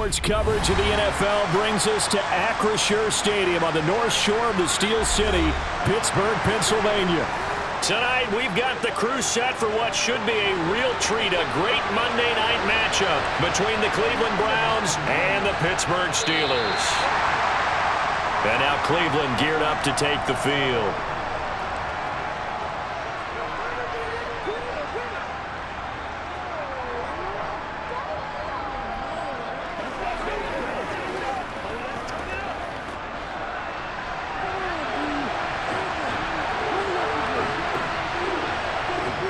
Sports coverage of the NFL brings us to Acrisure Stadium on the north shore of the Steel City, Pittsburgh, Pennsylvania. Tonight, we've got the crew set for what should be a real treat, a great Monday night matchup between the Cleveland Browns and the Pittsburgh Steelers. And now Cleveland geared up to take the field.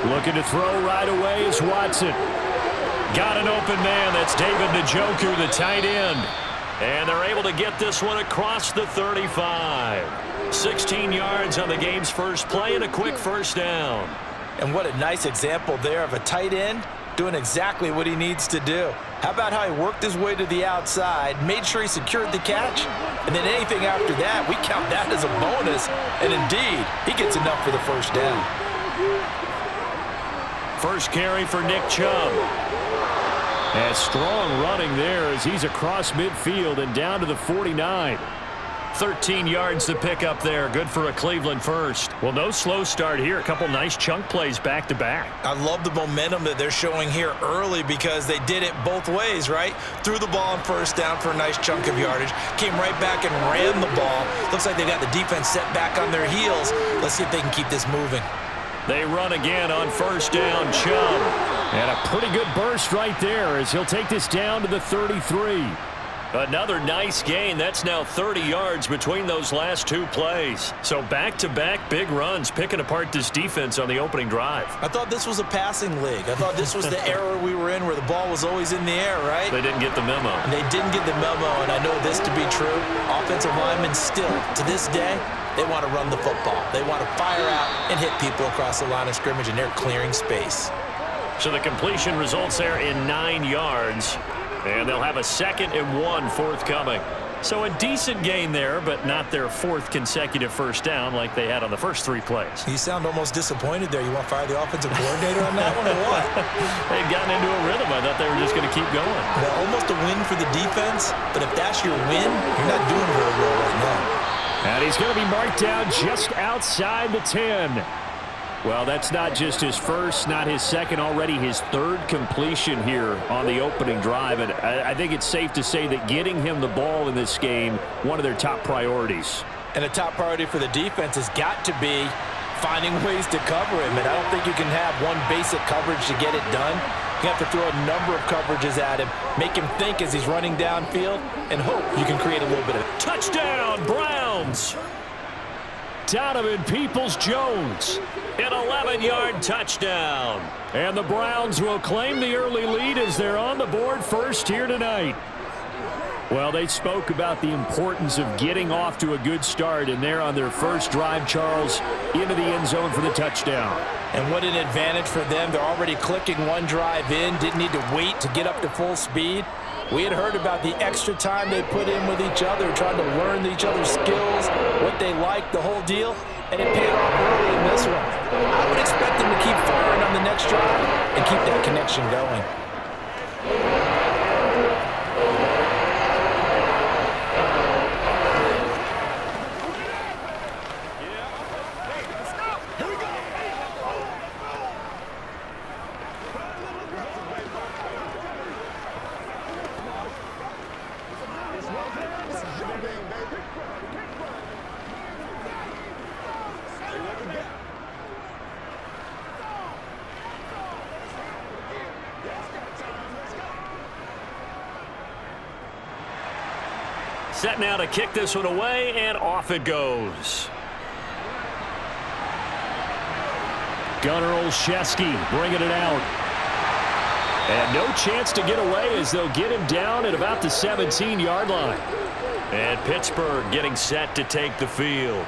Looking to throw right away is Watson. Got an open man. That's David Njoku, the tight end. And they're able to get this one across the 35. 16 yards on the game's first play and a quick first down. And what a nice example there of a tight end doing exactly what he needs to do. How about how he worked his way to the outside, made sure he secured the catch, and then anything after that, we count that as a bonus. And indeed, he gets enough for the first down. First carry for Nick Chubb. And strong running there as he's across midfield and down to the 49. 13 yards to pick up there. Good for a Cleveland first. Well, no slow start here. A couple nice chunk plays back-to-back. I love the momentum that they're showing here early because they did it both ways, right? Threw the ball on first down for a nice chunk of yardage. Came right back and ran the ball. Looks like they got the defense set back on their heels. Let's see if they can keep this moving. They run again on first down, Chubb. And a pretty good burst right there as he'll take this down to the 33. Another nice gain. That's now 30 yards between those last two plays. So back-to-back big runs, picking apart this defense on the opening drive. I thought this was a passing league. I thought this was the era we were in where the ball was always in the air, right? They didn't get the memo. And they didn't get the memo, and I know this to be true. Offensive linemen still, to this day, they want to run the football. They want to fire out and hit people across the line of scrimmage, and they're clearing space. So the completion results there in 9 yards. And they'll have a 2nd and 1 forthcoming. So a decent gain there, but not their 4th consecutive first down like they had on the first 3 plays. You sound almost disappointed there. You want to fire the offensive coordinator on that one or what? They'd gotten into a rhythm. I thought they were just going to keep going. Well, almost a win for the defense, but if that's your win, you're not doing very well right now. And he's going to be marked down just outside the 10. Well, that's not just his first, not his second, already his 3rd completion here on the opening drive. And I think it's safe to say that getting him the ball in this game, one of their top priorities. And a top priority for the defense has got to be finding ways to cover him. And I don't think you can have one basic coverage to get it done. You have to throw a number of coverages at him, make him think as he's running downfield, and hope you can create a little bit of touchdown, Browns. Donovan Peoples-Jones. An 11-yard touchdown. And the Browns will claim the early lead as they're on the board first here tonight. Well, they spoke about the importance of getting off to a good start, and they're on their first drive, Charles, into the end zone for the touchdown. And what an advantage for them. They're already clicking one drive in, didn't need to wait to get up to full speed. We had heard about the extra time they put in with each other, trying to learn each other's skills, what they like, the whole deal, and it paid off early in this one. I would expect them to keep firing on the next drive and keep that connection going. Set now to kick this one away, and off it goes. Gunnar Olszewski bringing it out. And no chance to get away as they'll get him down at about the 17-yard line. And Pittsburgh getting set to take the field.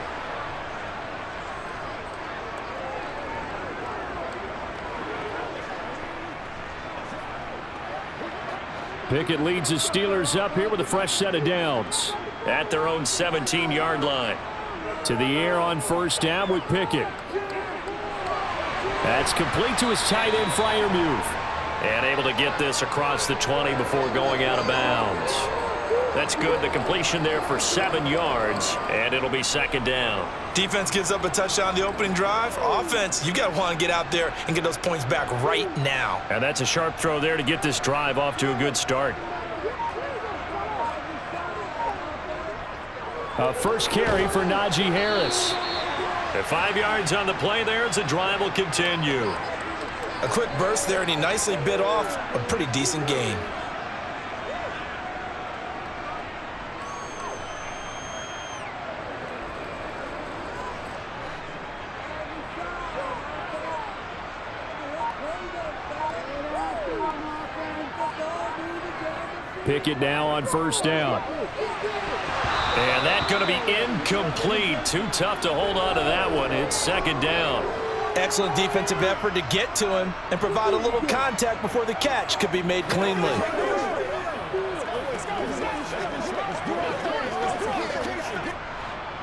Pickett leads the Steelers up here with a fresh set of downs. At their own 17-yard line. To the air on first down with Pickett. That's complete to his tight end Freiermuth. And able to get this across the 20 before going out of bounds. That's good. The completion there for 7 yards, and it'll be second down. Defense gives up a touchdown on the opening drive. Offense, you got to want to get out there and get those points back right now. And that's a sharp throw there to get this drive off to a good start. First carry for Najee Harris. At 5 yards on the play there as the drive will continue. A quick burst there, and he nicely bit off a pretty decent gain. Pickett now on first down. And that's going to be incomplete. Too tough to hold on to that one. It's second down. Excellent defensive effort to get to him and provide a little contact before the catch could be made cleanly.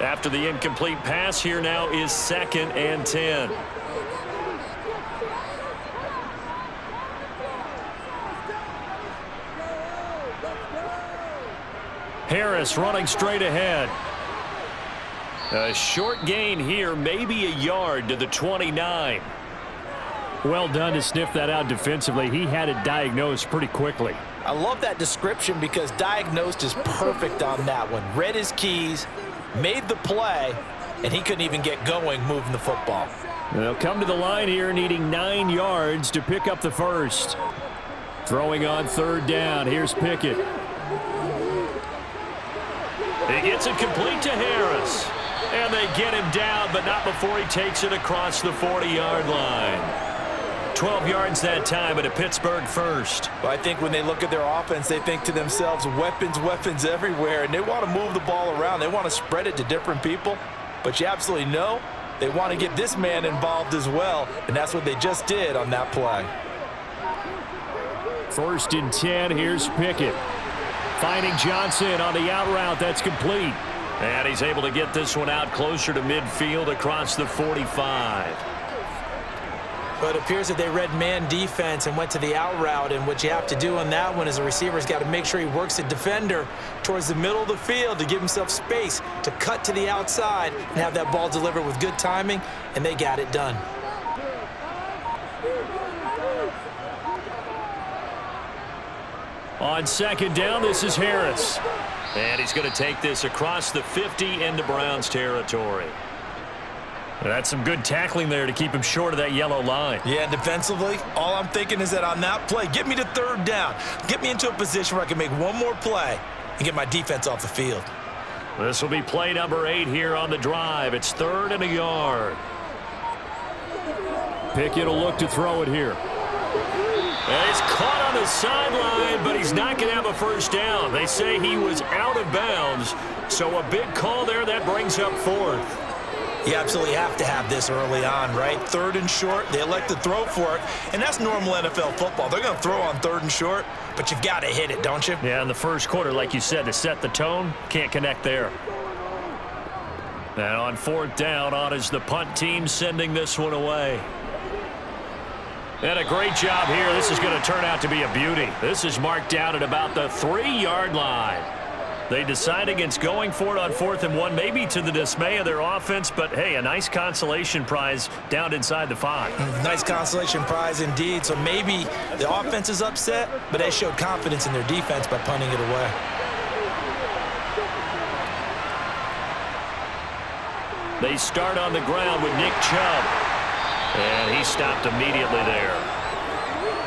After the incomplete pass, here now is 2nd and 10. Harris running straight ahead. A short gain here, maybe a yard to the 29. Well done to sniff that out defensively. He had it diagnosed pretty quickly. I love that description because diagnosed is perfect on that one. Read his keys, made the play, and he couldn't even get going moving the football. They'll come to the line here needing 9 yards to pick up the first. Throwing on third down. Here's Pickett. He gets it complete to Harris. And they get him down, but not before he takes it across the 40-yard line. 12 yards that time, and a Pittsburgh first. Well, I think when they look at their offense, they think to themselves, weapons, weapons everywhere, and they want to move the ball around. They want to spread it to different people, but you absolutely know they want to get this man involved as well, and that's what they just did on that play. 1st and 10, here's Pickett. Finding Johnson on the out route, that's complete. And he's able to get this one out closer to midfield across the 45. But it appears that they read man defense and went to the out route, and what you have to do on that one is the receiver's got to make sure he works the defender towards the middle of the field to give himself space to cut to the outside and have that ball delivered with good timing, and they got it done. On second down, this is Harris. And he's going to take this across the 50 into Browns territory. That's some good tackling there to keep him short of that yellow line. Yeah, and defensively, all I'm thinking is that on that play, get me to third down. Get me into a position where I can make one more play and get my defense off the field. This will be play number 8 here on the drive. It's 3rd and a yard. Pickett will look to throw it here. And he's caught on the sideline, but he's not going to have a first down. They say he was out of bounds, so a big call there that brings up 4th. You absolutely have to have this early on, right? 3rd and short, they elect to throw for it, and that's normal NFL football. They're going to throw on 3rd and short, but you've got to hit it, don't you? Yeah, in the first quarter, like you said, to set the tone, can't connect there. And on 4th down, on is the punt team sending this one away. And a great job here. This is going to turn out to be a beauty. This is marked down at about the 3-yard line. They decide against going for it on 4th and 1, maybe to the dismay of their offense, but hey, a nice consolation prize down inside the 5. Nice consolation prize indeed. So maybe the offense is upset, but they showed confidence in their defense by punting it away. They start on the ground with Nick Chubb. And he stopped immediately there.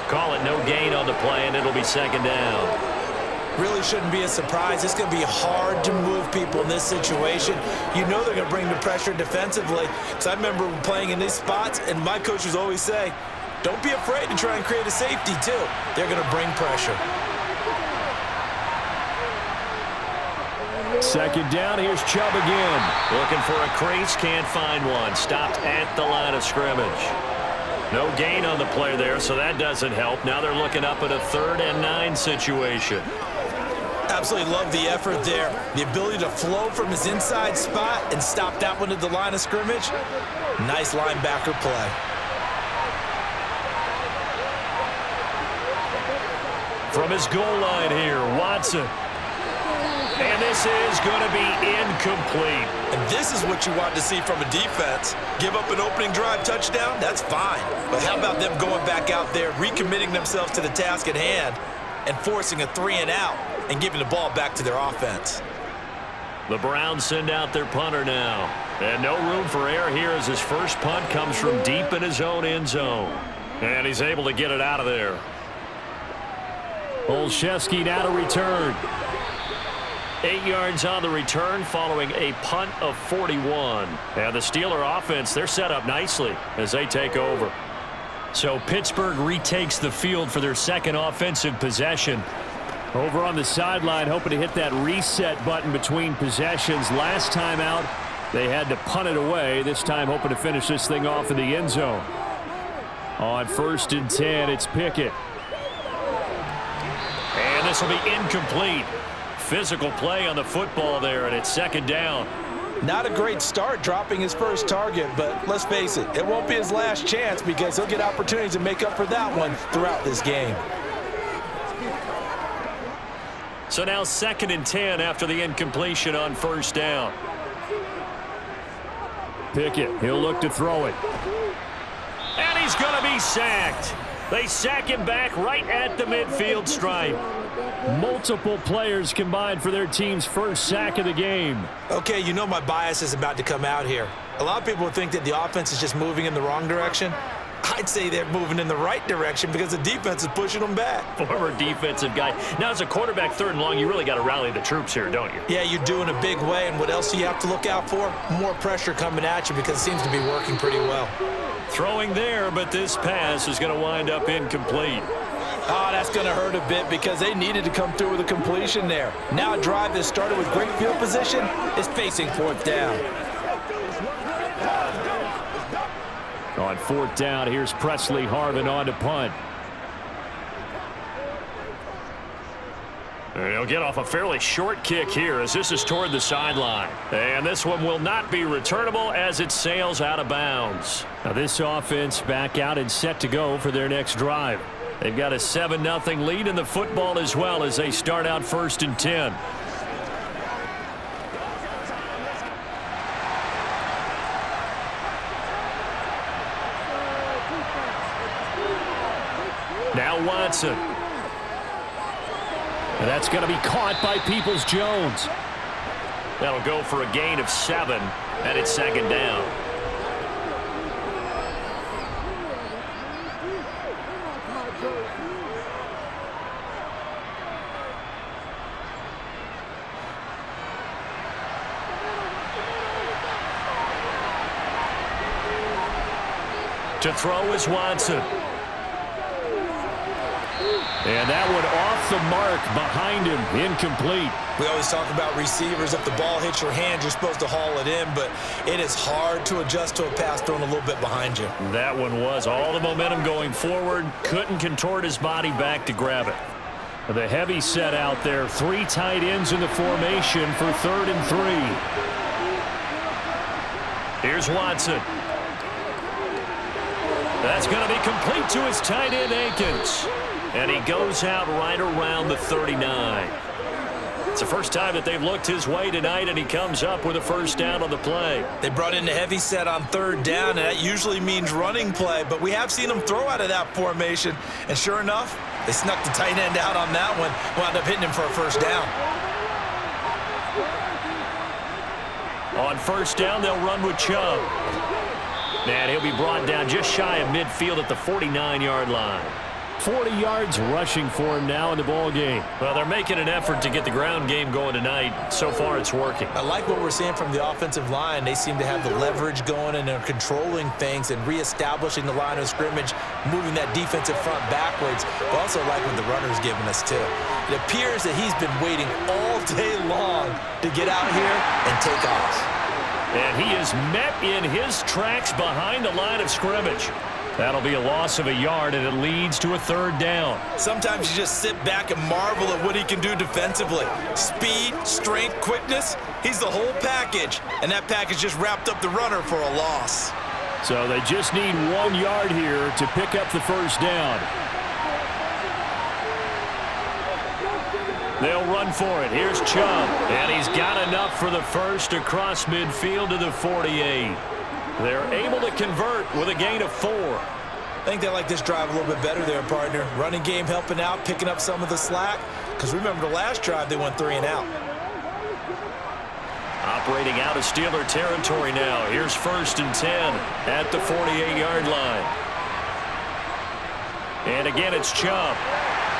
Call it no gain on the play, and it'll be second down. Really shouldn't be a surprise. It's going to be hard to move people in this situation. You know they're going to bring the pressure defensively. So I remember playing in these spots, and my coaches always say, don't be afraid to try and create a safety, too. They're going to bring pressure. Second down, here's Chubb again. Looking for a crease, can't find one. Stopped at the line of scrimmage. No gain on the play there, so that doesn't help. Now they're looking up at a 3rd and 9 situation. Absolutely love the effort there. The ability to flow from his inside spot and stop that one at the line of scrimmage. Nice linebacker play. From his goal line here, Watson. And this is going to be incomplete. And this is what you want to see from a defense. Give up an opening drive touchdown, that's fine. But how about them going back out there, recommitting themselves to the task at hand, and forcing a 3-and-out and giving the ball back to their offense? The Browns send out their punter now. And no room for error here as his first punt comes from deep in his own end zone. And he's able to get it out of there. Olszewski now to return. 8 yards on the return following a punt of 41. And the Steeler offense, they're set up nicely as they take over. So Pittsburgh retakes the field for their second offensive possession. Over on the sideline, hoping to hit that reset button between possessions. Last time out, they had to punt it away. This time hoping to finish this thing off in the end zone. On 1st and 10, it's Pickett. And this will be incomplete. Physical play on the football there, and it's second down. Not a great start dropping his first target, but let's face it, it won't be his last chance because he'll get opportunities to make up for that one throughout this game. So now 2nd and 10 after the incompletion on 1st down. Pickett, he'll look to throw it. And he's going to be sacked. They sack him back right at the midfield stripe. Multiple players combined for their team's first sack of the game. Okay, you know my bias is about to come out here. A lot of people think that the offense is just moving in the wrong direction. I'd say they're moving in the right direction because the defense is pushing them back. Former defensive guy. Now, as a quarterback 3rd and long, you really got to rally the troops here, don't you? Yeah, you do in a big way. And what else do you have to look out for? More pressure coming at you because it seems to be working pretty well. Throwing there, but this pass is going to wind up incomplete. Oh, that's going to hurt a bit because they needed to come through with a completion there. Now a drive that started with great field position is facing 4th down. On 4th down, here's Presley Harvin on to punt. And he'll get off a fairly short kick here as this is toward the sideline. And this one will not be returnable as it sails out of bounds. Now this offense back out and set to go for their next drive. They've got a 7-0 lead in the football as well as they start out 1st and 10. Now Watson. And that's going to be caught by Peoples-Jones. That'll go for a gain of 7, and it's 2nd down. To throw is Watson. And that one off the mark behind him, incomplete. We always talk about receivers. If the ball hits your hand, you're supposed to haul it in, but it is hard to adjust to a pass thrown a little bit behind you. That one was all the momentum going forward. Couldn't contort his body back to grab it. The heavy set out there. 3 tight ends in the formation for 3rd and 3. Here's Watson. That's going to be complete to his tight end, Akins. And he goes out right around the 39. It's the first time that they've looked his way tonight, and he comes up with a 1st down on the play. They brought in the heavy set on 3rd down, and that usually means running play, but we have seen them throw out of that formation. And sure enough, they snuck the tight end out on that one, wound up hitting him for a 1st down. On 1st down, they'll run with Chubb. And he'll be brought down just shy of midfield at the 49-yard line. 40 yards rushing for him now in the ball game. Well, they're making an effort to get the ground game going tonight. So far, it's working. I like what we're seeing from the offensive line. They seem to have the leverage going, and they're controlling things and reestablishing the line of scrimmage, moving that defensive front backwards. But also like what the runner's giving us, too. It appears that he's been waiting all day long to get out here and take off. And he is met in his tracks behind the line of scrimmage. That'll be a loss of a yard, and it leads to a 3rd down. Sometimes you just sit back and marvel at what he can do defensively. Speed, strength, quickness, he's the whole package. And that package just wrapped up the runner for a loss. So they just need 1 yard here to pick up the 1st down. They'll run for it. Here's Chubb. And he's got enough for the first across midfield to the 48. They're able to convert with a gain of 4. I think they like this drive a little bit better there, partner. Running game helping out, picking up some of the slack. Because remember the last drive, they went 3 and out. Operating out of Steeler territory now. Here's 1st and 10 at the 48-yard line. And again, it's Chubb.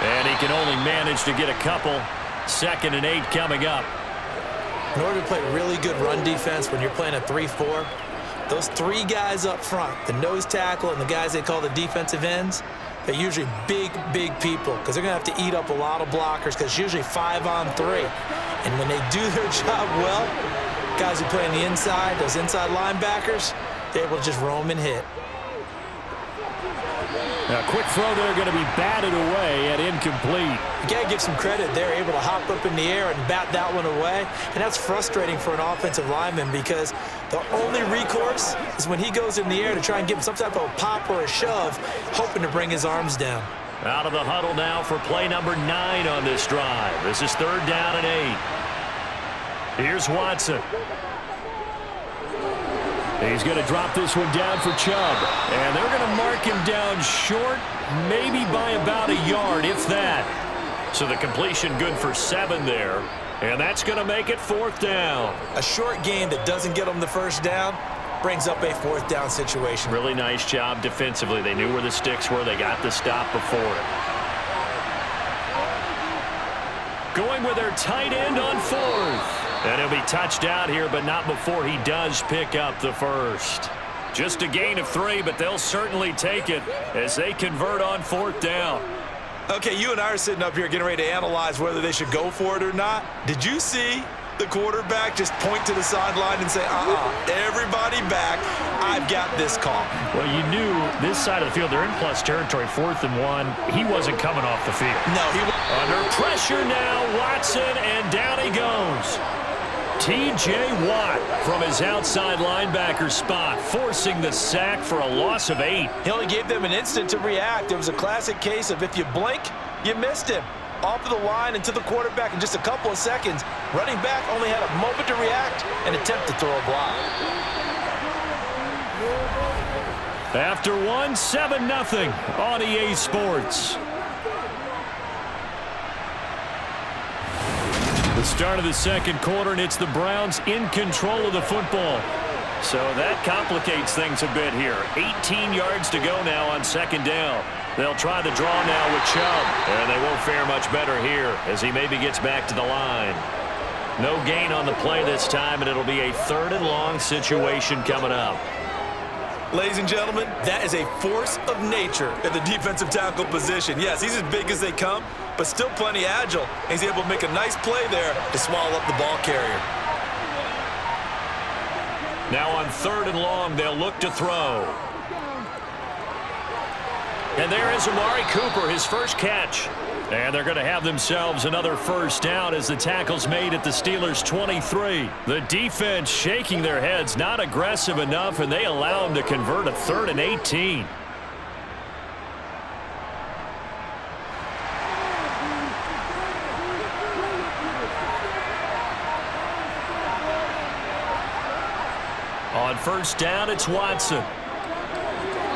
And he can only manage to get a couple. 2nd and 8 coming up. In order to play really good run defense when you're playing a 3-4, those 3 guys up front, the nose tackle and the guys they call the defensive ends, they're usually big, big people because they're going to have to eat up a lot of blockers because it's usually 5 on 3. And when they do their job well, guys who play on the inside, those inside linebackers, they're able to just roam and hit. A quick throw there going to be batted away and incomplete. You got to give some credit. They're able to hop up in the air and bat that one away. And that's frustrating for an offensive lineman because the only recourse is when he goes in the air to try and give him some type of a pop or a shove, hoping to bring his arms down. Out of the huddle now for play number 9 on this drive. This is 3rd down and 8. Here's Watson. He's going to drop this one down for Chubb. And they're going to mark him down short, maybe by about a yard, if that. So the completion good for 7 there. And that's going to make it 4th down. A short gain that doesn't get them the first down brings up a 4th down situation. Really nice job defensively. They knew where the sticks were. They got the stop before it. Going with their tight end on 4th. And he'll be touched out here, but not before he does pick up the first. Just a gain of 3, but they'll certainly take it as they convert on 4th down. Okay, you and I are sitting up here getting ready to analyze whether they should go for it or not. Did you see the quarterback just point to the sideline and say, everybody back, I've got this call? Well, you knew this side of the field, they're in plus territory, 4th and 1. He wasn't coming off the field. No, he was. Under pressure now, Watson, and down he goes. T.J. Watt from his outside linebacker spot, forcing the sack for a loss of 8. He only gave them an instant to react. It was a classic case of if you blink, you missed him. Off of the line and to the quarterback in just a couple of seconds. Running back only had a moment to react and attempt to throw a block. After 1, 7-0 on EA Sports. The start of the 2nd quarter, and it's the Browns in control of the football. So that complicates things a bit here. 18 yards to go now on 2nd down. They'll try the draw now with Chubb, and they won't fare much better here as he maybe gets back to the line. No gain on the play this time, and it'll be a 3rd and long situation coming up. Ladies and gentlemen, that is a force of nature in the defensive tackle position. Yes, he's as big as they come, but still plenty agile. He's able to make a nice play there to swallow up the ball carrier. Now on 3rd and long, they'll look to throw. And there is Amari Cooper, his first catch. And they're going to have themselves another 1st down as the tackle's made at the Steelers' 23. The defense shaking their heads, not aggressive enough, and they allow them to convert a 3rd and 18. On 1st down, it's Watson.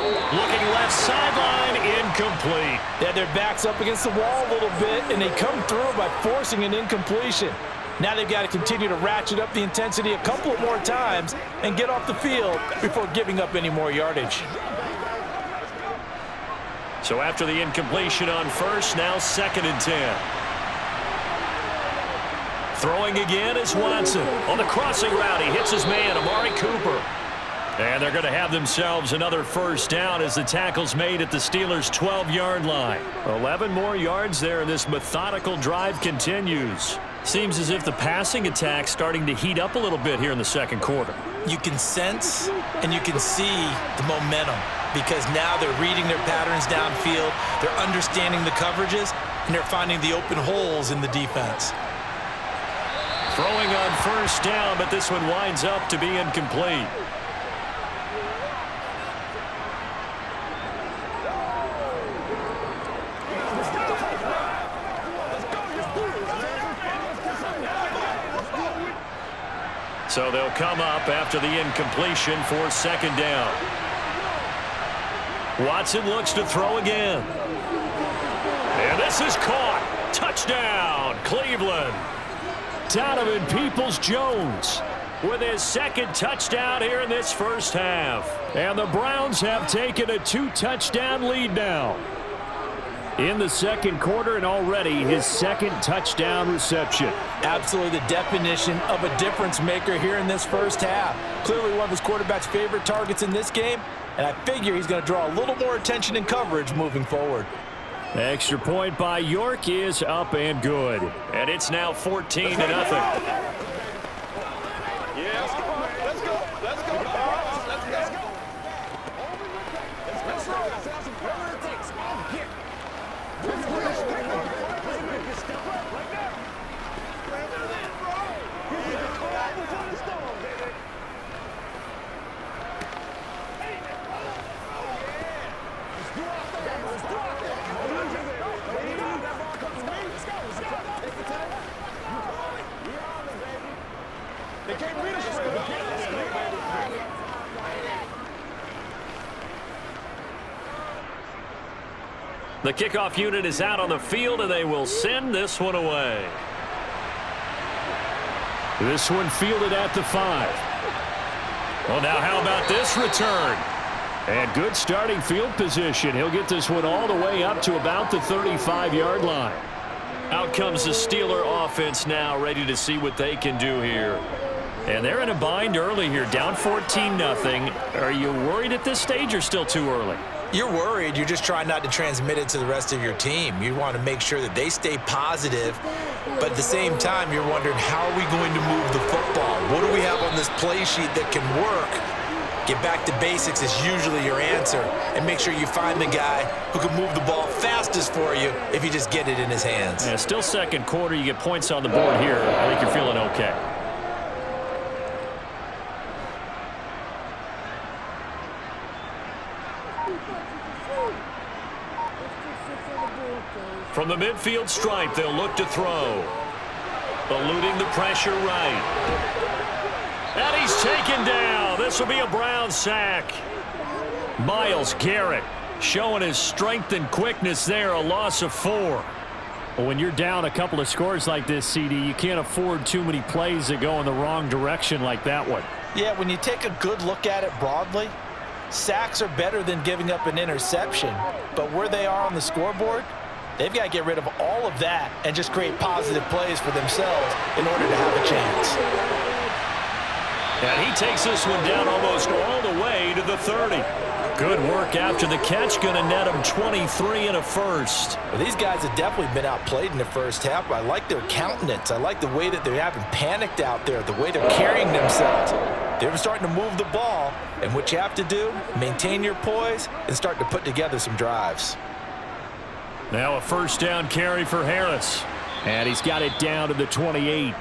Looking left sideline, incomplete. They had their backs up against the wall a little bit, and they come through by forcing an incompletion. Now they've got to continue to ratchet up the intensity a couple of more times and get off the field before giving up any more yardage. So after the incompletion on 1st, now 2nd and 10. Throwing again is Watson. On the crossing route, he hits his man, Amari Cooper. And they're going to have themselves another 1st down as the tackle's made at the Steelers' 12-yard line. 11 more yards there, and this methodical drive continues. Seems as if the passing attack's starting to heat up a little bit here in the 2nd quarter. You can sense and you can see the momentum because now they're reading their patterns downfield, they're understanding the coverages, and they're finding the open holes in the defense. Throwing on 1st down, but this one winds up to be incomplete. So they'll come up after the incompletion for second down. Watson looks to throw again. And this is caught. Touchdown, Cleveland. Donovan Peoples-Jones with his second touchdown here in this first half. And the Browns have taken a 2-touchdown lead now in the second quarter, and already his second touchdown reception. Absolutely the definition of a difference maker here in this first half. Clearly one of his quarterback's favorite targets in this game, and I figure he's going to draw a little more attention and coverage moving forward. Extra point by York is up and good. And it's now 14-0. The kickoff unit is out on the field, and they will send this one away. This one fielded at the 5. Well, now how about this return? And good starting field position. He'll get this one all the way up to about the 35-yard line. Out comes the Steeler offense now, ready to see what they can do here. And they're in a bind early here, down 14-0. Are you worried at this stage or still too early? You're worried. You're just trying not to transmit it to the rest of your team. You want to make sure that they stay positive, but at the same time, you're wondering, how are we going to move the football? What do we have on this play sheet that can work? Get back to basics is usually your answer, and make sure you find the guy who can move the ball fastest for you if you just get it in his hands. Yeah, still second quarter. You get points on the board here. I think you're feeling okay. From the midfield stripe, they'll look to throw. Eluding the pressure right. And he's taken down. This will be a Brown sack. Myles Garrett showing his strength and quickness there, a loss of 4. Well, when you're down a couple of scores like this, CD, you can't afford too many plays that go in the wrong direction like that one. Yeah, when you take a good look at it broadly, sacks are better than giving up an interception. But where they are on the scoreboard, they've got to get rid of all of that and just create positive plays for themselves in order to have a chance. And he takes this one down almost all the way to the 30. Good work after the catch. Going to net him 23 and a first. Well, these guys have definitely been outplayed in the first half, but I like their countenance. I like the way that they haven't panicked out there, the way they're carrying themselves. They're starting to move the ball, and what you have to do, maintain your poise and start to put together some drives. Now a first down carry for Harris. And he's got it down to the 28.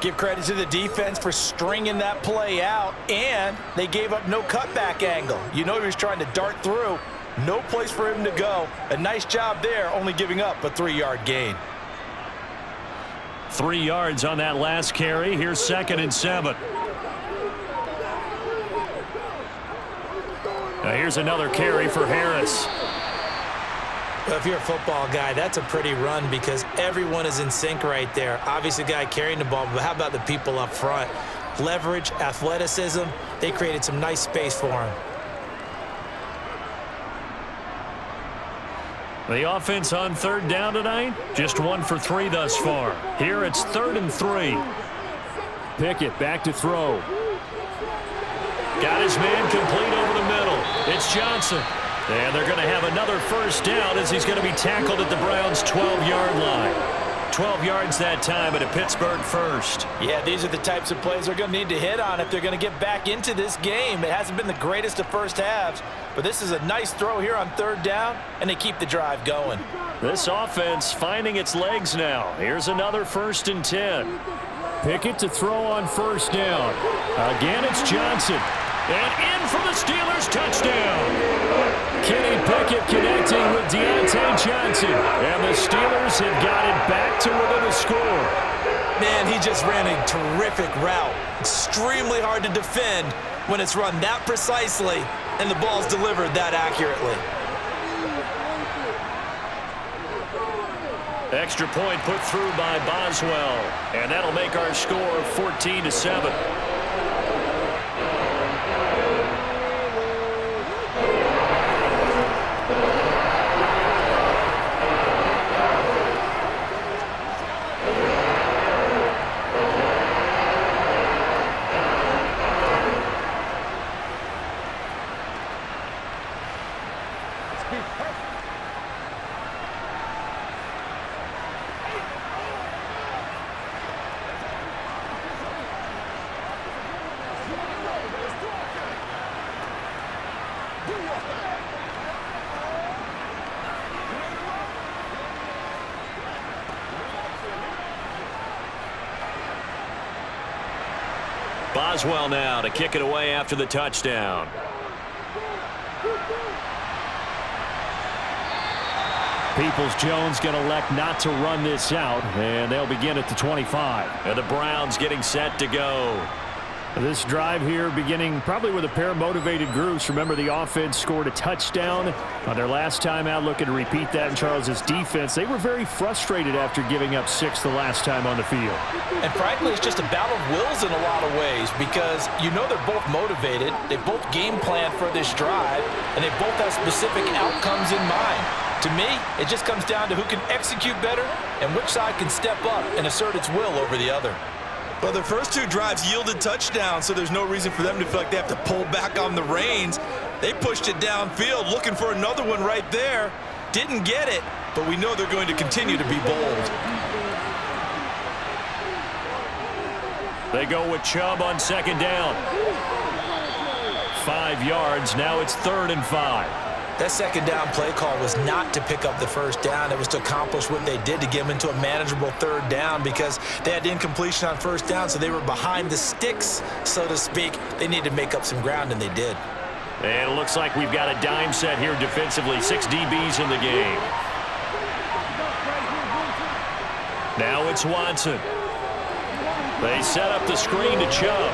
Give credit to the defense for stringing that play out, and they gave up no cutback angle. You know he was trying to dart through. No place for him to go. A nice job there, only giving up a 3-yard gain. 3 yards on that last carry. Here's 2nd and 7. Now here's another carry for Harris. Well, if you're a football guy, that's a pretty run because everyone is in sync right there. Obviously, the guy carrying the ball, but how about the people up front? Leverage, athleticism, they created some nice space for him. The offense on 3rd down tonight, just 1 for 3 thus far. Here it's 3rd and 3. Pickett back to throw. Got his man complete over the middle. It's Johnson. And they're going to have another first down as he's going to be tackled at the Browns' 12-yard line. 12 yards that time at a Pittsburgh first. Yeah, these are the types of plays they're going to need to hit on if they're going to get back into this game. It hasn't been the greatest of first halves, but this is a nice throw here on 3rd down, and they keep the drive going. This offense finding its legs now. Here's another 1st and 10. Pickett to throw on 1st down. Again, it's Johnson. And in for the Steelers, touchdown. Kenny Pickett connecting with Deontay Johnson. And the Steelers have got it back to within a score. Man, he just ran a terrific route. Extremely hard to defend when it's run that precisely and the ball's delivered that accurately. Extra point put through by Boswell, and that'll make our score 14-7. Boswell now to kick it away after the touchdown. Peoples-Jones going to elect not to run this out, and they'll begin at the 25. And the Browns getting set to go. This drive here beginning probably with a pair of motivated groups. Remember, the offense scored a touchdown on their last time out, looking to repeat that in Charles's defense. They were very frustrated after giving up 6 the last time on the field. And frankly, it's just a battle of wills in a lot of ways because you know they're both motivated, they both game plan for this drive, and they both have specific outcomes in mind. To me, it just comes down to who can execute better and which side can step up and assert its will over the other. Well, their first 2 drives yielded touchdowns, so there's no reason for them to feel like they have to pull back on the reins. They pushed it downfield, looking for another one right there. Didn't get it, but we know they're going to continue to be bold. They go with Chubb on second down. 5 yards. Now it's 3rd and 5. That second down play call was not to pick up the first down. It was to accomplish what they did to get them into a manageable 3rd down because they had incompletion on first down, so they were behind the sticks, so to speak. They needed to make up some ground, and they did. And it looks like we've got a dime set here defensively. 6 DBs in the game. Now it's Watson. They set up the screen to Chubb.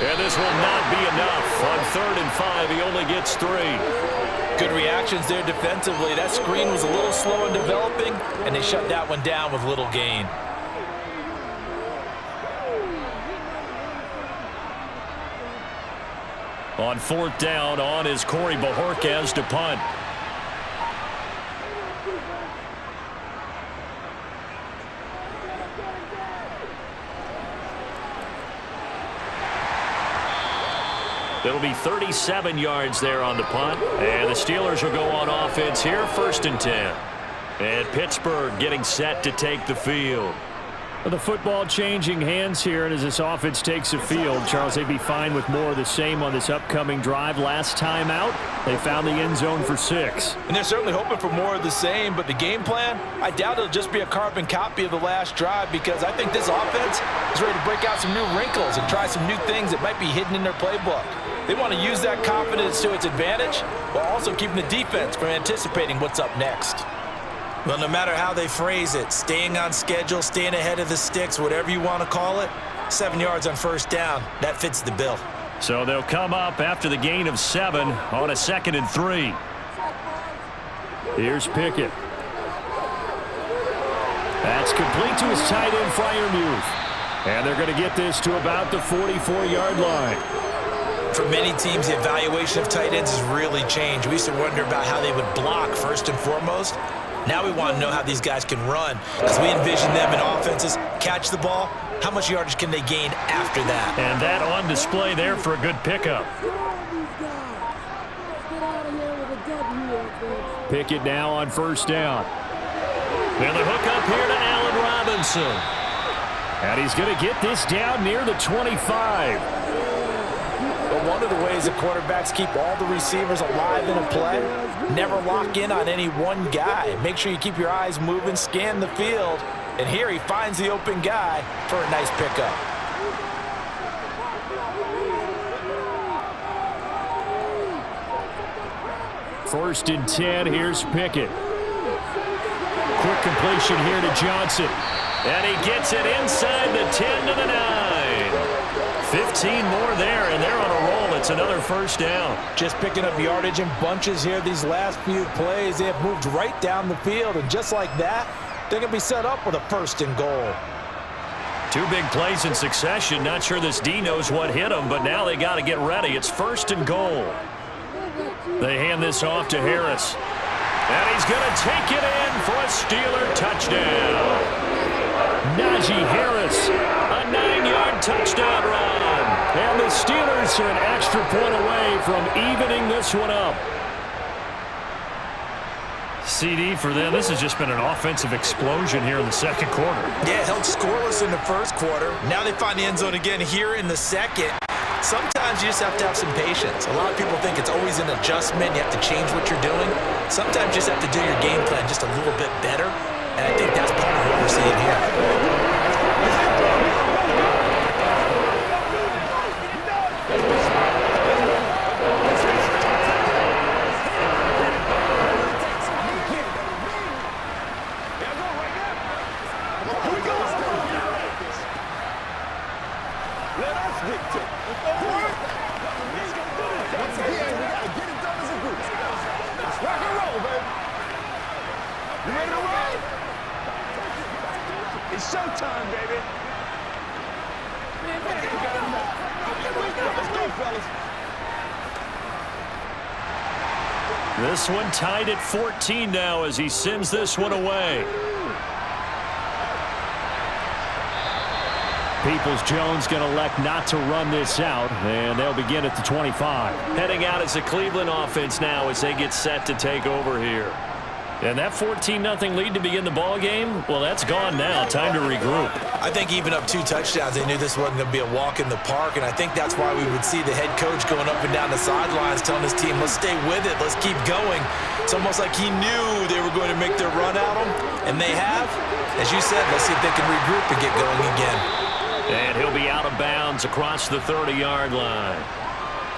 And this will not be enough. On 3rd and 5, he only gets 3. Good reactions there defensively. That screen was a little slow in developing, and they shut that one down with little gain. On 4th down, on is Corey Bojorquez to punt. It'll be 37 yards there on the punt. And the Steelers will go on offense here, 1st and 10. And Pittsburgh getting set to take the field. The football changing hands here, and as this offense takes the field, Charles, they'd be fine with more of the same on this upcoming drive. Last time out, they found the end zone for 6. And they're certainly hoping for more of the same, but the game plan, I doubt it'll just be a carbon copy of the last drive because I think this offense is ready to break out some new wrinkles and try some new things that might be hidden in their playbook. They want to use that confidence to its advantage while also keeping the defense from anticipating what's up next. Well, no matter how they phrase it, staying on schedule, staying ahead of the sticks, whatever you want to call it, 7 yards on first down, that fits the bill. So they'll come up after the gain of 7 on a 2nd and 3. Here's Pickett. That's complete to his tight end, Freiermuth. And they're going to get this to about the 44-yard line. For many teams, the evaluation of tight ends has really changed. We used to wonder about how they would block first and foremost. Now we want to know how these guys can run because we envision them in offenses catch the ball. How much yardage can they gain after that? And that on display there for a good pickup. Pickett now on first down. And the hook up here to Allen Robinson. And he's going to get this down near the 25. But one of the ways that quarterbacks keep all the receivers alive in a play, never lock in on any one guy. Make sure you keep your eyes moving, scan the field. And here he finds the open guy for a nice pickup. First and 10, here's Pickett. Quick completion here to Johnson. And he gets it inside the 10 to the 9. 15 more there, and they're on a roll. It's another first down. Just picking up yardage in bunches here these last few plays. They have moved right down the field, and just like that, they're going to be set up with a first and goal. 2 big plays in succession. Not sure this D knows what hit him, but now they got to get ready. It's first and goal. They hand this off to Harris. And he's going to take it in for a Steeler touchdown. Najee Harris, a 9-yard touchdown run. And the Steelers are an extra point away from evening this one up. CD for them. This has just been an offensive explosion here in the second quarter. Yeah, held scoreless in the first quarter. Now they find the end zone again here in the second. Sometimes you just have to have some patience. A lot of people think it's always an adjustment. You have to change what you're doing. Sometimes you just have to do your game plan just a little bit better. And I think that's part of what we're seeing here. This one tied at 14 now as he sends this one away. Peoples-Jones going to elect not to run this out, and they'll begin at the 25. Heading out as the Cleveland offense now as they get set to take over here. And that 14-0 lead to begin the ball game, well, that's gone now. Time to regroup. I think even up 2 touchdowns, they knew this wasn't going to be a walk in the park, and I think that's why we would see the head coach going up and down the sidelines telling his team, let's stay with it, let's keep going. It's almost like he knew they were going to make their run at him, and they have. As you said, let's see if they can regroup and get going again. And he'll be out of bounds across the 30-yard line.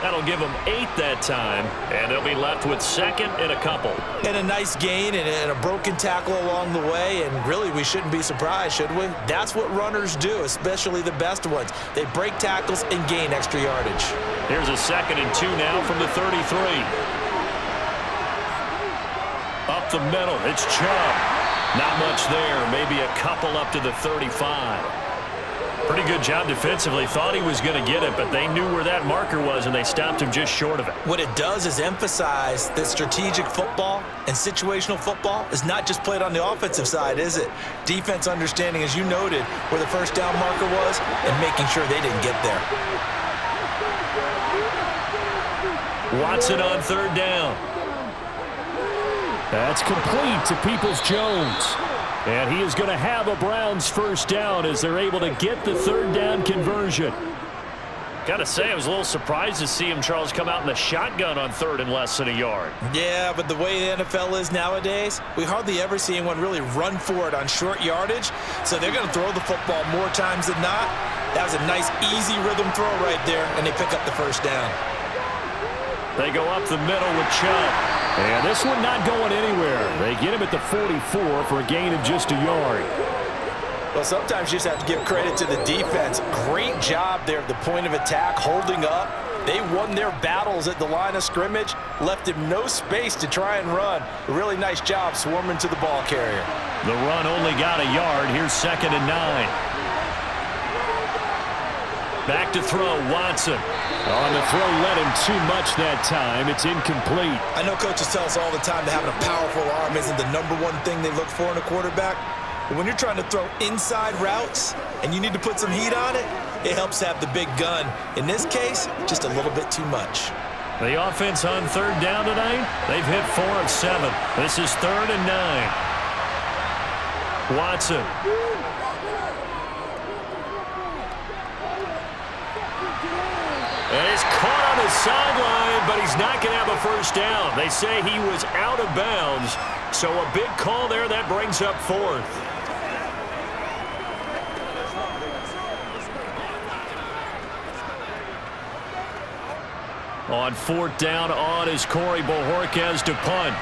That'll give them 8 that time, and they'll be left with second and a couple. And a nice gain and a broken tackle along the way, and really we shouldn't be surprised, should we? That's what runners do, especially the best ones. They break tackles and gain extra yardage. Here's a 2nd and 2 now from the 33. Up the middle, it's Chubb. Not much there, maybe a couple up to the 35. Pretty good job defensively. Thought he was going to get it, but they knew where that marker was, and they stopped him just short of it. What it does is emphasize that strategic football and situational football is not just played on the offensive side, is it? Defense understanding, as you noted, where the first down marker was and making sure they didn't get there. Watson on 3rd down. That's complete to Peoples-Jones. And he is going to have a Browns first down as they're able to get the 3rd down conversion. Got to say, I was a little surprised to see him, Charles, come out in the shotgun on 3rd and less than a yard. Yeah, but the way the NFL is nowadays, we hardly ever see anyone really run for it on short yardage. So they're going to throw the football more times than not. That was a nice, easy rhythm throw right there, and they pick up the first down. They go up the middle with Chubb. And this one not going anywhere. They get him at the 44 for a gain of just a yard. Well, sometimes you just have to give credit to the defense. Great job there at the point of attack, holding up. They won their battles at the line of scrimmage, left him no space to try and run. A really nice job swarming to the ball carrier. The run only got a yard. Here's 2nd and 9. Back to throw, Watson. On the throw, led him too much that time. It's incomplete. I know coaches tell us all the time that having a powerful arm isn't the #1 thing they look for in a quarterback. But when you're trying to throw inside routes and you need to put some heat on it, it helps have the big gun. In this case, just a little bit too much. The offense on 3rd down tonight, they've hit 4 of 7. This is 3rd and 9. Watson. And he's caught on his sideline, but he's not going to have a first down. They say he was out of bounds, so a big call there. That brings up 4th. On 4th down, on is Corey Bojorquez to punt.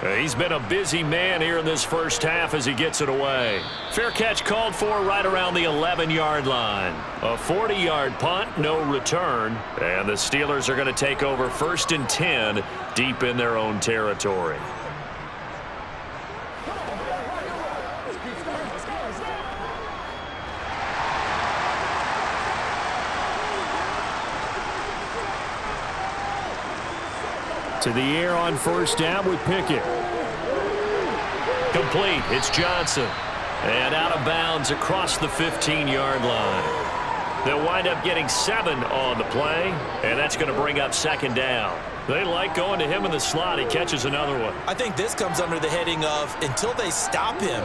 He's been a busy man here in this first half as he gets it away. Fair catch called for right around the 11-yard line. A 40-yard punt, no return. And the Steelers are going to take over 1st and 10 deep in their own territory. To the air on 1st down with Pickett. Complete. It's Johnson. And out of bounds across the 15-yard line. They'll wind up getting 7 on the play, and that's going to bring up 2nd down. They like going to him in the slot. He catches another one. I think this comes under the heading of until they stop him,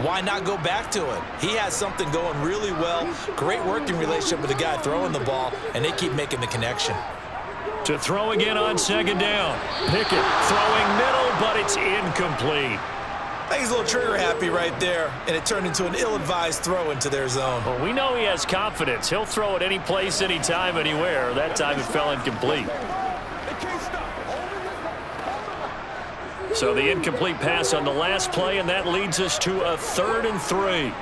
why not go back to it? He has something going really well. Great working relationship with the guy throwing the ball, and they keep making the connection. To throw again on 2nd down. Pickett throwing middle, but it's incomplete. I think he's a little trigger happy right there, and it turned into an ill-advised throw into their zone. Well, we know he has confidence. He'll throw it any place, anytime, anywhere. That time it fell incomplete. So the incomplete pass on the last play, and that leads us to a 3rd and 3.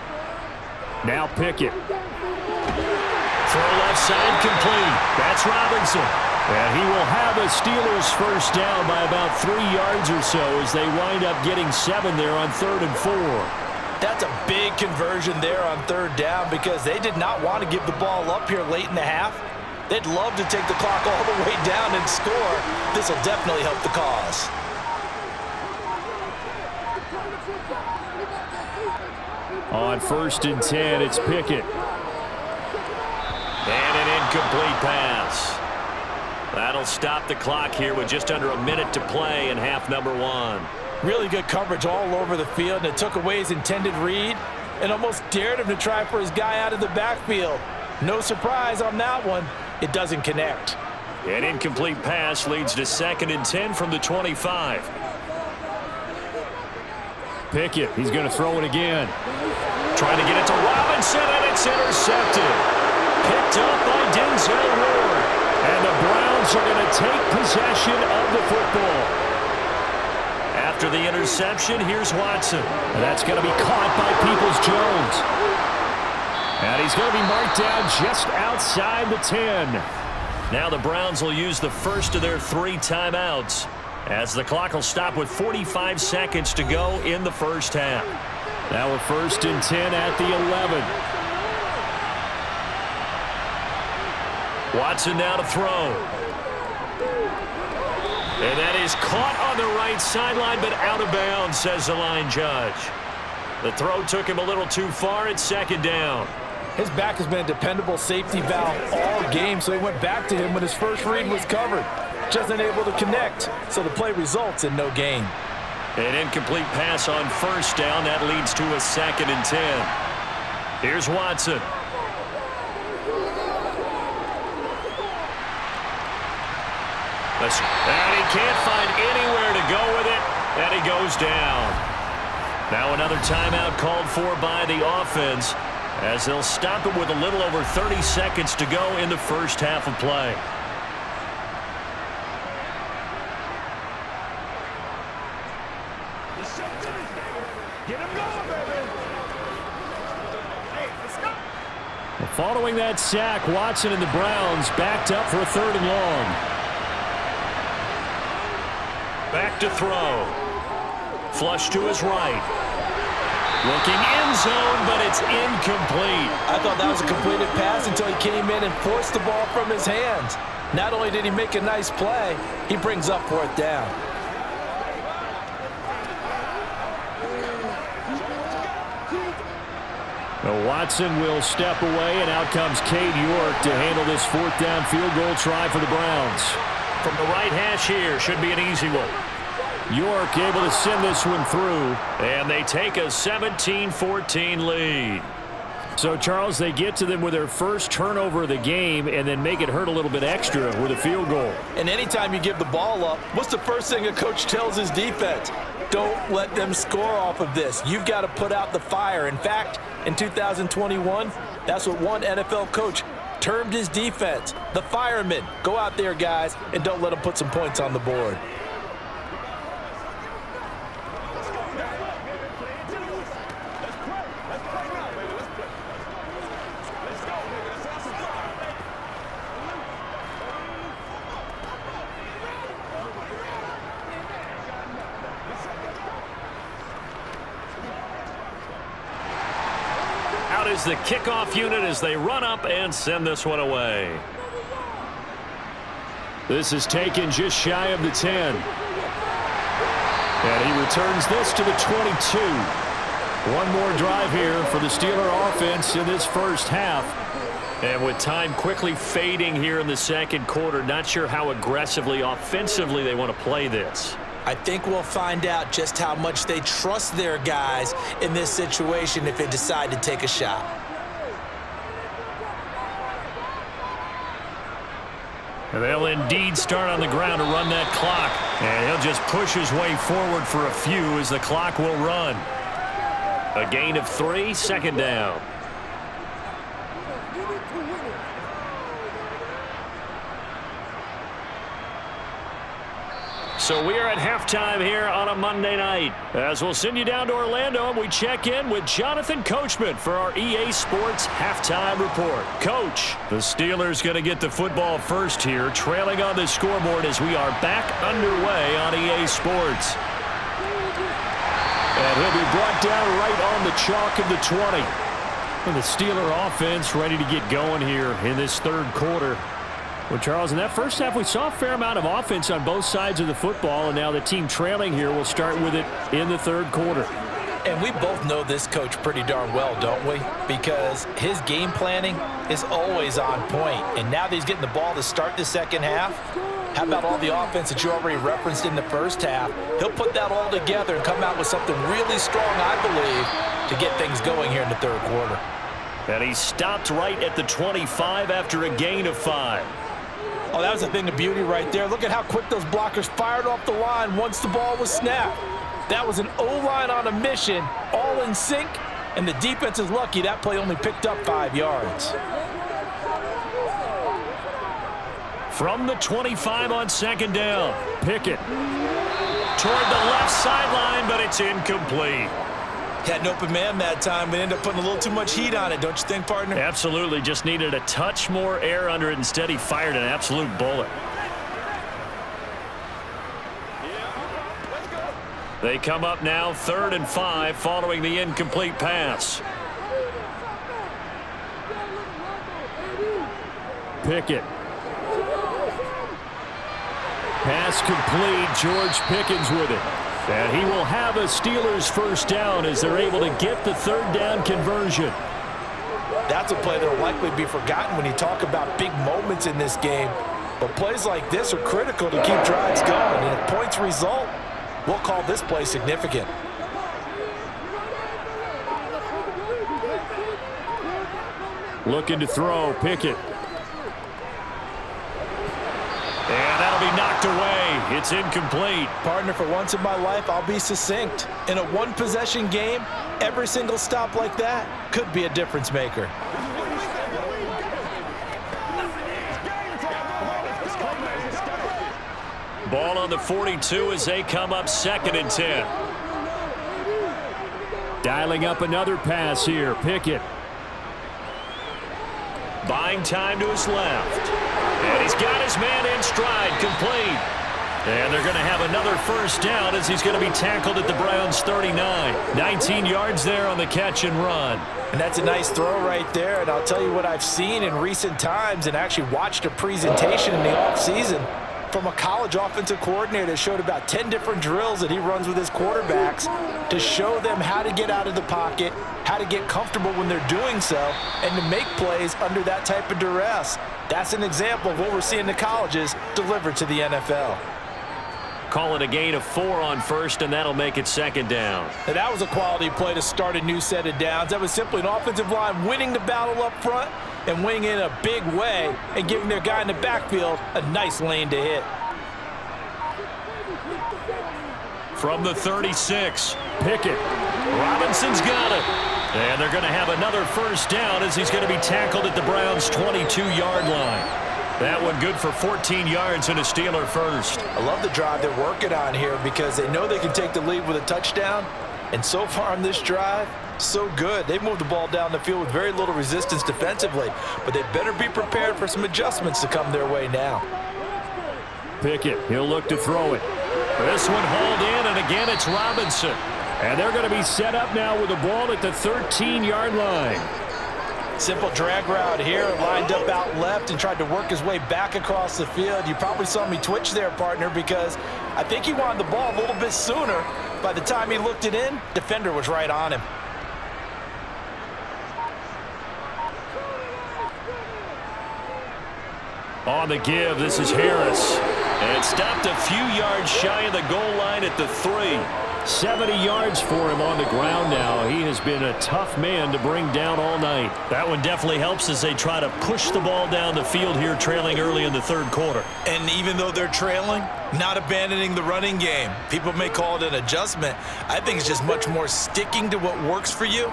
Now Pickett. Throw left side complete. That's Robinson. And he will have a Steelers 1st down by about 3 yards or so as they wind up getting 7 there on 3rd and 4. That's a big conversion there on 3rd down because they did not want to give the ball up here late in the half. They'd love to take the clock all the way down and score. This will definitely help the cause. On 1st and 10, it's Pickett. And an incomplete pass. That'll stop the clock here with just under a minute to play in half number 1. Really good coverage all over the field, and it took away his intended read and almost dared him to try for his guy out of the backfield. No surprise on that one. It doesn't connect. An incomplete pass leads to 2nd and 10 from the 25. Pickett, he's going to throw it again. Trying to get it to Robinson, and it's intercepted. Picked up by Denzel Ward. And the Browns are going to take possession of the football. After the interception, here's Watson. And that's going to be caught by Peoples-Jones. And he's going to be marked down just outside the 10. Now the Browns will use the first of their 3 timeouts as the clock will stop with 45 seconds to go in the first half. Now we're 1st and 10 at the 11. Watson now to throw. And that is caught on the right sideline, but out of bounds, says the line judge. The throw took him a little too far. It's 2nd down. His back has been a dependable safety valve all game, so he went back to him when his first read was covered. Just unable to connect, so the play results in no gain. An incomplete pass on 1st down. That leads to a 2nd and 10. Here's Watson. And he can't find anywhere to go with it, and he goes down. Now another timeout called for by the offense as they'll stop it with a little over 30 seconds to go in the first half of play. Following that sack, Watson and the Browns backed up for a 3rd and long. Back to throw. Flush to his right. Looking end zone, but it's incomplete. I thought that was a completed pass until he came in and forced the ball from his hands. Not only did he make a nice play, he brings up 4th down. Watson will step away, and out comes Cade York to handle this 4th down field goal try for the Browns. From the right hash here, should be an easy one. York able to send this one through. And they take a 17-14 lead. So, Charles, they get to them with their first turnover of the game and then make it hurt a little bit extra with a field goal. And anytime you give the ball up, what's the first thing a coach tells his defense? Don't let them score off of this. You've got to put out the fire. In fact, in 2021, that's what one NFL coach termed his defense, the firemen. Go out there, guys, and don't let them put some points on the board. out is the kickoff unit as they run up and send this one away. This is taken just shy of the 10. And he returns this to the 22. One more drive here for the Steeler offense in this first half. And with time quickly fading here in the second quarter, not sure how aggressively, offensively they want to play this. I think we'll find out just how much they trust their guys in this situation if they decide to take a shot. And they'll indeed start on the ground to run that clock. And he'll just push his way forward for a few as the clock will run. A gain of 3, second down. So we are at halftime here on a Monday night. As we'll send you down to Orlando, and we check in with Jonathan Coachman for our EA Sports Halftime Report. Coach, the Steelers going to get the football first here, trailing on the scoreboard as we are back underway on EA Sports. And he'll be brought down right on the chalk of the 20. And the Steeler offense ready to get going here in this third quarter. Well, Charles, in that first half, we saw a fair amount of offense on both sides of the football, and now the team trailing here will start with it in the third quarter. And we both know this coach pretty darn well, don't we? Because his game planning is always on point. And now that he's getting the ball to start the second half, how about all the offense that you already referenced in the first half? He'll put that all together and come out with something really strong, I believe, to get things going here in the third quarter. And he stopped right at the 25 after a gain of 5. Oh, that was a thing of beauty right there. Look at how quick those blockers fired off the line once the ball was snapped. That was an O-line on a mission, all in sync, and the defense is lucky that play only picked up 5 yards. From the 25 on second down, Pickett toward the left sideline, but it's incomplete. Had an open man that time, but ended up putting a little too much heat on it, don't you think, partner? Absolutely. Just needed a touch more air under it. Instead, he fired an absolute bullet. They come up now 3rd and 5 following the incomplete pass. Pickett. Pass complete. George Pickens with it. And he will have a Steelers first down as they're able to get the third down conversion. That's a play that will likely be forgotten when you talk about big moments in this game. But plays like this are critical to keep drives going. And if points result, we'll call this play significant. Looking to throw, Pickett. And that'll be knocked away. It's incomplete. Partner, for once in my life, I'll be succinct. In a one-possession game, every single stop like that could be a difference maker. Ball on the 42 as they come up 2nd and 10. Dialing up another pass here, Pickett. Buying time to his left. And he's got his man in stride, complete. And they're going to have another first down as he's going to be tackled at the Browns' 39. 19 yards there on the catch and run. And that's a nice throw right there. And I'll tell you what I've seen in recent times and actually watched a presentation in the offseason from a college offensive coordinator that showed about 10 different drills that he runs with his quarterbacks to show them how to get out of the pocket, how to get comfortable when they're doing so, and to make plays under that type of duress. That's an example of what we're seeing the colleges deliver to the NFL. Call it a gain of 4 on first, and that'll make it 2nd down. And that was a quality play to start a new set of downs. That was simply an offensive line winning the battle up front and winning in a big way and giving their guy in the backfield a nice lane to hit. From the 36, Pickett. Robinson's got it. And they're going to have another first down as he's going to be tackled at the Browns' 22-yard line. That one good for 14 yards and a Steeler first. I love the drive they're working on here because they know they can take the lead with a touchdown. And so far on this drive, so good. They've moved the ball down the field with very little resistance defensively. But they better be prepared for some adjustments to come their way now. Pickett, he'll look to throw it. This one hauled in, and again it's Robinson. And they're going to be set up now with the ball at the 13-yard line. Simple drag route here, lined up out left and tried to work his way back across the field. You probably saw me twitch there, partner, because I think he wanted the ball a little bit sooner. By the time he looked it in, defender was right on him. On the give, this is Harris. And stopped a few yards shy of the goal line at the 3. 70 yards for him on the ground now. He has been a tough man to bring down all night. That one definitely helps as they try to push the ball down the field here, trailing early in the third quarter. And even though they're trailing, not abandoning the running game. People may call it an adjustment. I think it's just much more sticking to what works for you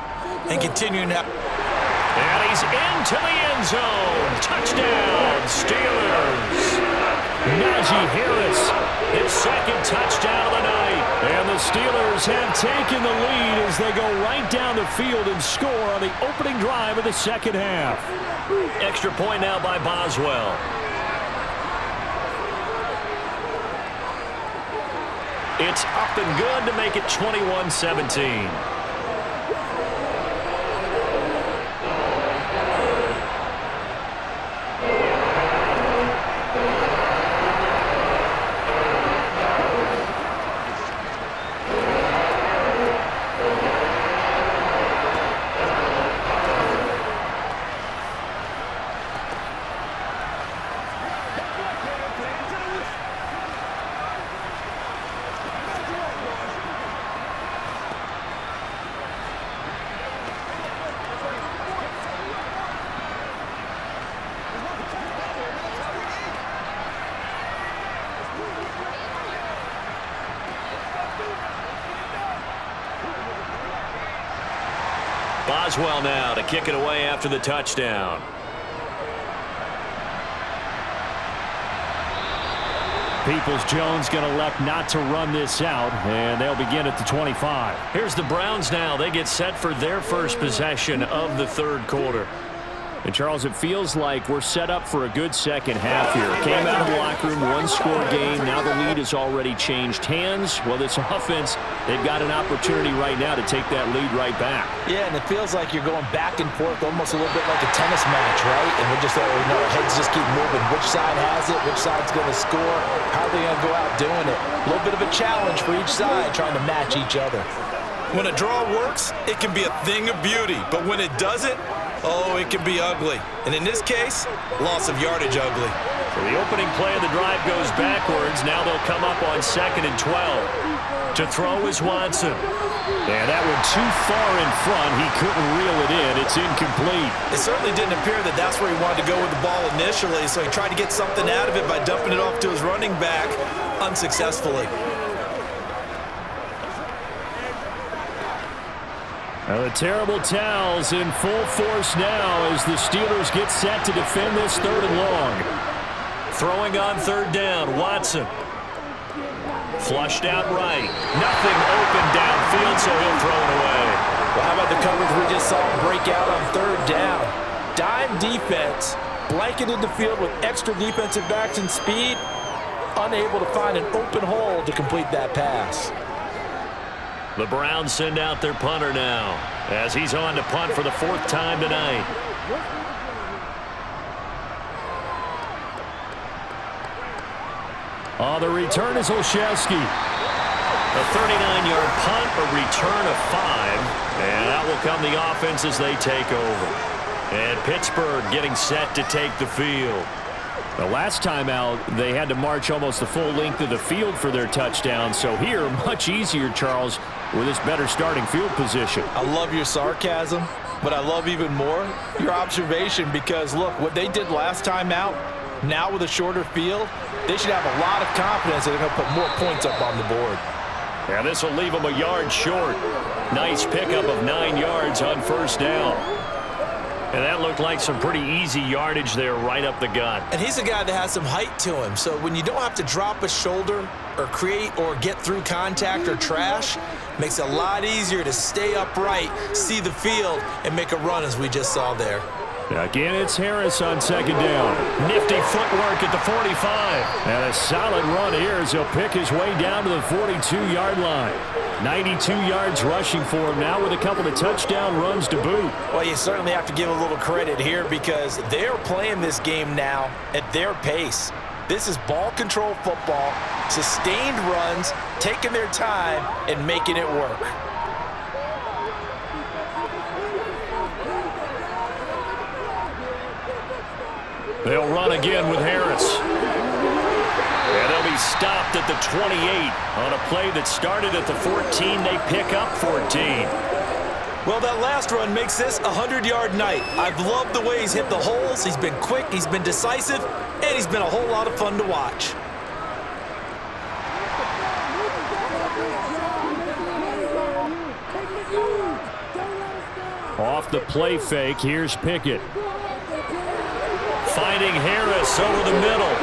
and continuing to... And he's into the end zone. Touchdown, Steelers. Najee Harris, His second touchdown of the night. and the Steelers have taken the lead as they go right down the field and score on the opening drive of the second half. Extra point now by Boswell. It's up and good to make it 21-17. Boswell now to kick it away after the touchdown. Peoples-Jones going to elect not to run this out, and they'll begin at the 25. Here's the Browns now. They get set for their first possession of the third quarter. And, Charles, it feels like we're set up for a good second half here. Came out of the locker room, one-score game. Now the lead has already changed hands. Well, this offense, they've got an opportunity right now to take that lead right back. Yeah, and it feels like you're going back and forth almost a little bit like a tennis match, right? And we're just, our heads just keep moving. Which side has it? Which side's going to score? How are they going to go out doing it? A little bit of a challenge for each side trying to match each other. When a draw works, it can be a thing of beauty. But when it doesn't, oh, it can be ugly. And in this case, loss of yardage ugly. So the opening play of the drive goes backwards. Now they'll come up on 2nd and 12. To throw is Watson. And that one too far in front. He couldn't reel it in. It's incomplete. It certainly didn't appear that that's where he wanted to go with the ball initially, so he tried to get something out of it by dumping it off to his running back unsuccessfully. Well, the terrible towels in full force now as the Steelers get set to defend this 3rd and long. Throwing on 3rd down, Watson. Flushed out right. Nothing open downfield, so he'll throw it away. Well, how about the coverage we just saw break out on 3rd down? Dime defense, blanketed the field with extra defensive backs and speed, unable to find an open hole to complete that pass. The Browns send out their punter now as he's on to punt for the 4th time tonight. On the return is Olszewski. A 39-yard punt, a return of 5, and out will come the offense as they take over. And Pittsburgh getting set to take the field. The last time out, they had to march almost the full length of the field for their touchdown. So here, much easier, Charles, with this better starting field position. I love your sarcasm, but I love even more your observation because, look, what they did last time out, now with a shorter field, they should have a lot of confidence that they're going to put more points up on the board. Yeah, this will leave them a yard short. Nice pickup of 9 yards on 1st down. And that looked like some pretty easy yardage there right up the gut. And he's a guy that has some height to him. So when you don't have to drop a shoulder or create or get through contact or trash, makes it a lot easier to stay upright, see the field, and make a run as we just saw there. Again, it's Harris on 2nd down. Nifty footwork at the 45. And a solid run here as he'll pick his way down to the 42-yard line. 92 yards rushing for him now with a couple of touchdown runs to boot. Well, you certainly have to give a little credit here because they're playing this game now at their pace. This is ball control football, sustained runs, taking their time, and making it work. They'll run again with Harris. And they'll be stopped at the 28 on a play that started at the 14. They pick up 14. Well, that last run makes this a 100-yard night. I've loved the way he's hit the holes. He's been quick, he's been decisive, and he's been a whole lot of fun to watch. Off the play fake, here's Pickett. Finding Harris over the middle.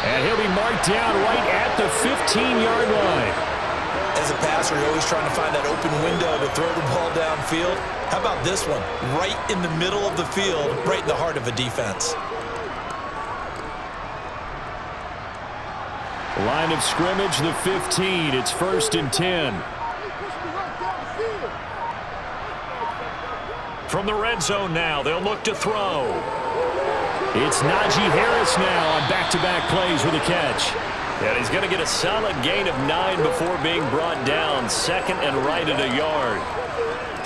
And he'll be marked down right at the 15-yard line. As a passer, you're always trying to find that open window to throw the ball downfield. How about this one? Right in the middle of the field, right in the heart of a defense. Line of scrimmage, the 15. It's 1st and 10. From the red zone now, they'll look to throw. It's Najee Harris now on back-to-back plays with a catch. And he's going to get a solid gain of 9 before being brought down. 2nd and right at a yard.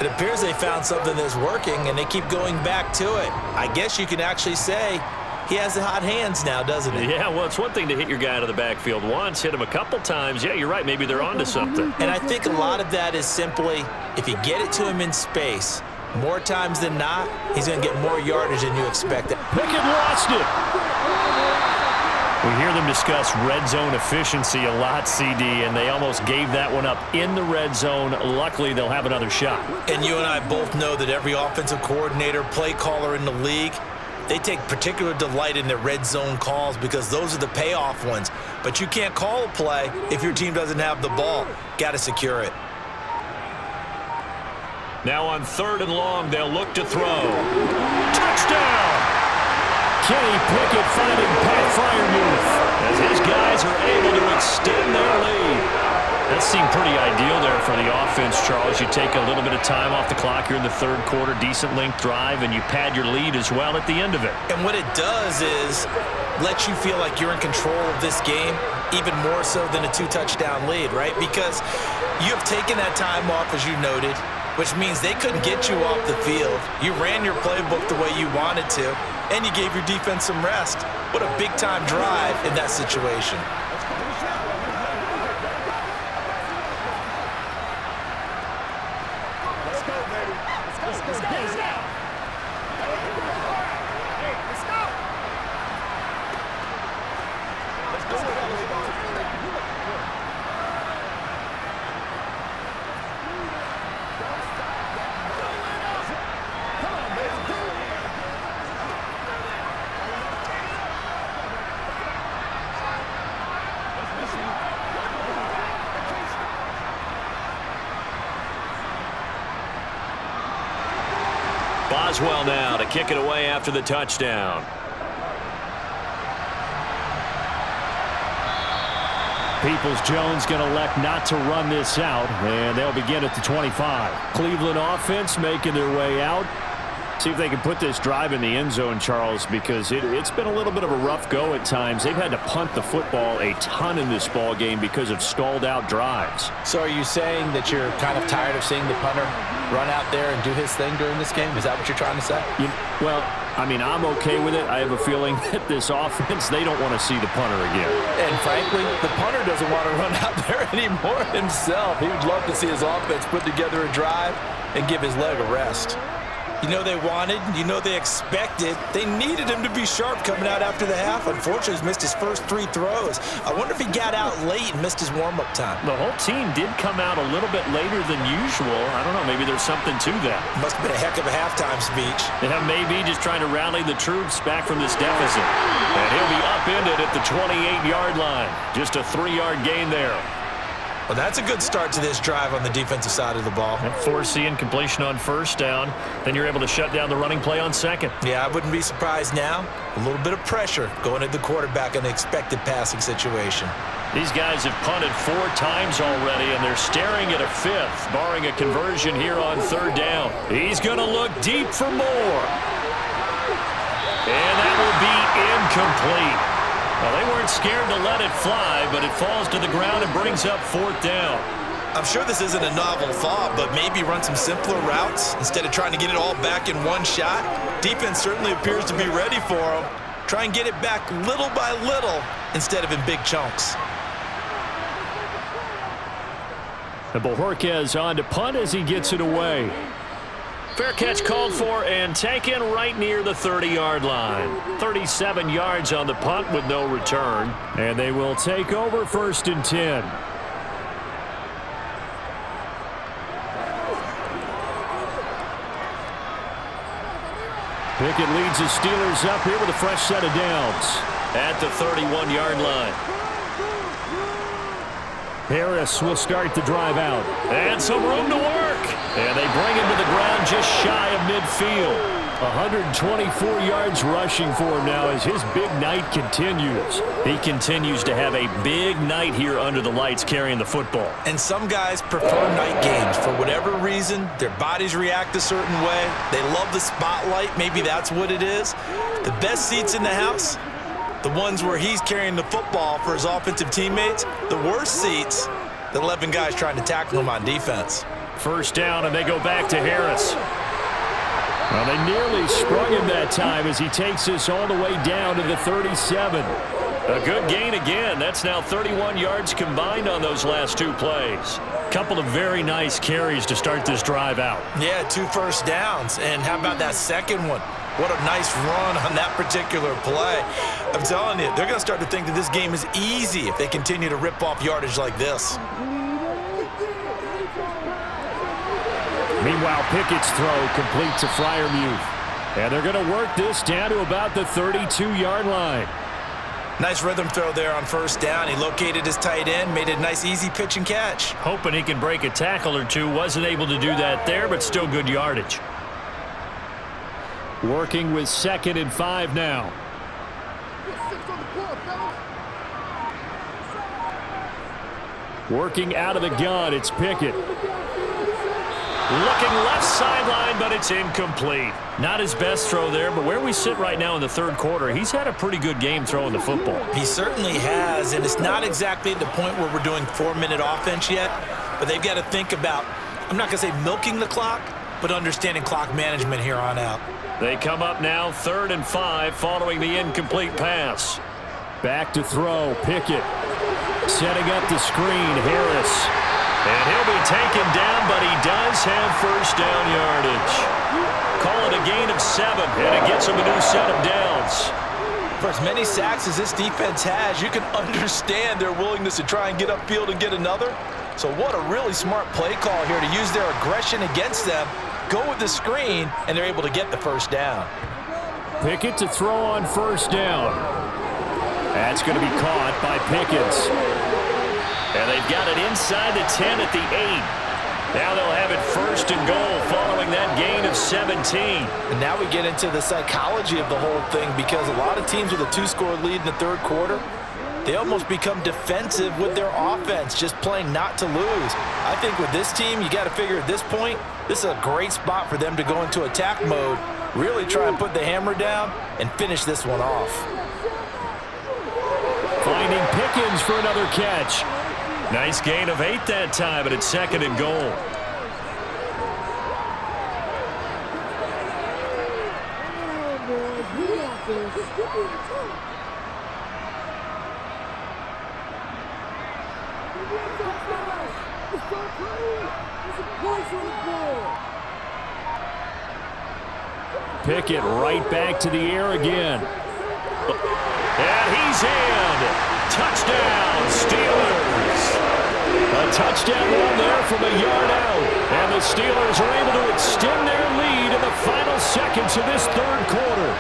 It appears they found something that's working, and they keep going back to it. I guess you can actually say he has the hot hands now, doesn't he? Yeah, well, it's one thing to hit your guy out of the backfield once, hit him a couple times. Yeah, you're right. Maybe they're onto something. And I think a lot of that is simply if you get it to him in space, more times than not, he's going to get more yardage than you expected. Pickett lost it. We hear them discuss red zone efficiency a lot, CD, and they almost gave that one up in the red zone. Luckily, they'll have another shot. And you and I both know that every offensive coordinator, play caller in the league, they take particular delight in their red zone calls because those are the payoff ones. But you can't call a play if your team doesn't have the ball. Got to secure it. Now on 3rd and long, they'll look to throw. Touchdown! Kenny Pickett finding Pat Freiermuth As his guys are able to extend their lead. That seemed pretty ideal there for the offense, Charles. You take a little bit of time off the clock here in the 3rd quarter, decent length drive, and you pad your lead as well at the end of it. And what it does is let you feel like you're in control of this game, even more so than a 2-touchdown lead, right? Because you have taken that time off, as you noted, which means they couldn't get you off the field. You ran your playbook the way you wanted to, and you gave your defense some rest. What a big-time drive in that situation. Boswell now to kick it away after the touchdown. Peoples-Jones going to elect not to run this out, and they'll begin at the 25. Cleveland offense making their way out. See if they can put this drive in the end zone, Charles, because it's been a little bit of a rough go at times. They've had to punt the football a ton in this ball game because of stalled out drives. So are you saying that you're kind of tired of seeing the punter run out there and do his thing during this game? Is that what you're trying to say? Well, I mean, I'm okay with it. I have a feeling that this offense, they don't want to see the punter again. And frankly, the punter doesn't want to run out there anymore himself. He would love to see his offense put together a drive and give his leg a rest. You know they wanted, you know they expected. They needed him to be sharp coming out after the half. Unfortunately, he's missed his first 3 throws. I wonder if he got out late and missed his warm-up time. The whole team did come out a little bit later than usual. I don't know, maybe there's something to that. Must have been a heck of a halftime speech. Yeah, maybe just trying to rally the troops back from this deficit. And he'll be upended at the 28-yard line. Just a 3-yard gain there. Well, that's a good start to this drive on the defensive side of the ball. And force the incompletion on first down. Then you're able to shut down the running play on second. Yeah, I wouldn't be surprised now. A little bit of pressure going at the quarterback in the expected passing situation. These guys have punted 4 times already, and they're staring at a 5th, barring a conversion here on third down. He's going to look deep for more. And that will be incomplete. Well, they weren't scared to let it fly, but it falls to the ground and brings up 4th down. I'm sure this isn't a novel thought, but maybe run some simpler routes instead of trying to get it all back in one shot. Defense certainly appears to be ready for them. Try and get it back little by little instead of in big chunks. And Bojorquez on to punt as he gets it away. Fair catch called for and taken right near the 30-yard line. 37 yards on the punt with no return. And they will take over 1st and 10. Pickett leads the Steelers up here with a fresh set of downs. At the 31-yard line. Harris will start the drive out. And some room to work. And they bring him to the ground just shy of midfield. 124 yards rushing for him now as his big night continues. He continues to have a big night here under the lights carrying the football. And some guys prefer night games. For whatever reason, their bodies react a certain way. They love the spotlight. Maybe that's what it is. The best seats in the house, the ones where he's carrying the football for his offensive teammates. The worst seats, the 11 guys trying to tackle him on defense. First down, and they go back to Harris. Well, they nearly sprung him that time as he takes this all the way down to the 37. A good gain again. That's now 31 yards combined on those last 2 plays. Couple of very nice carries to start this drive out. Yeah, 2 first downs. And how about that second one? What a nice run on that particular play. I'm telling you, they're going to start to think that this game is easy if they continue to rip off yardage like this. Meanwhile, Pickett's throw complete to Freiermuth. And they're going to work this down to about the 32-yard line. Nice rhythm throw there on first down. He located his tight end, made a nice easy pitch and catch. Hoping he can break a tackle or two. Wasn't able to do that there, but still good yardage. Working with 2nd and 5 now. Working out of the gun, it's Pickett. Looking left sideline, but it's incomplete. Not his best throw there, but where we sit right now in the 3rd quarter, he's had a pretty good game throwing the football. He certainly has, and it's not exactly at the point where we're doing 4-minute offense yet, but they've got to think about, I'm not going to say milking the clock, but understanding clock management here on out. They come up now 3rd and 5 following the incomplete pass. Back to throw, Pickett. Setting up the screen, Harris. And he'll be taken down, but he does have first down yardage. Call it a gain of 7, and it gets him a new set of downs. For as many sacks as this defense has, you can understand their willingness to try and get upfield and get another. So what a really smart play call here to use their aggression against them, go with the screen, and they're able to get the first down. Pickett to throw on first down. That's going to be caught by Pickens. And they've got it inside the 10 at the 8. Now they'll have it 1st and goal following that gain of 17. And now we get into the psychology of the whole thing, because a lot of teams with a 2-score lead in the 3rd quarter, they almost become defensive with their offense, just playing not to lose. I think with this team, you got to figure at this point, this is a great spot for them to go into attack mode, really try and put the hammer down and finish this one off. Finding Pickens for another catch. Nice gain of 8 that time, but it's 2nd and goal. Pickett right back to the air again. And he's in. Touchdown, Steelers. A touchdown run there from a yard out. And the Steelers are able to extend their lead in the final seconds of this 3rd quarter.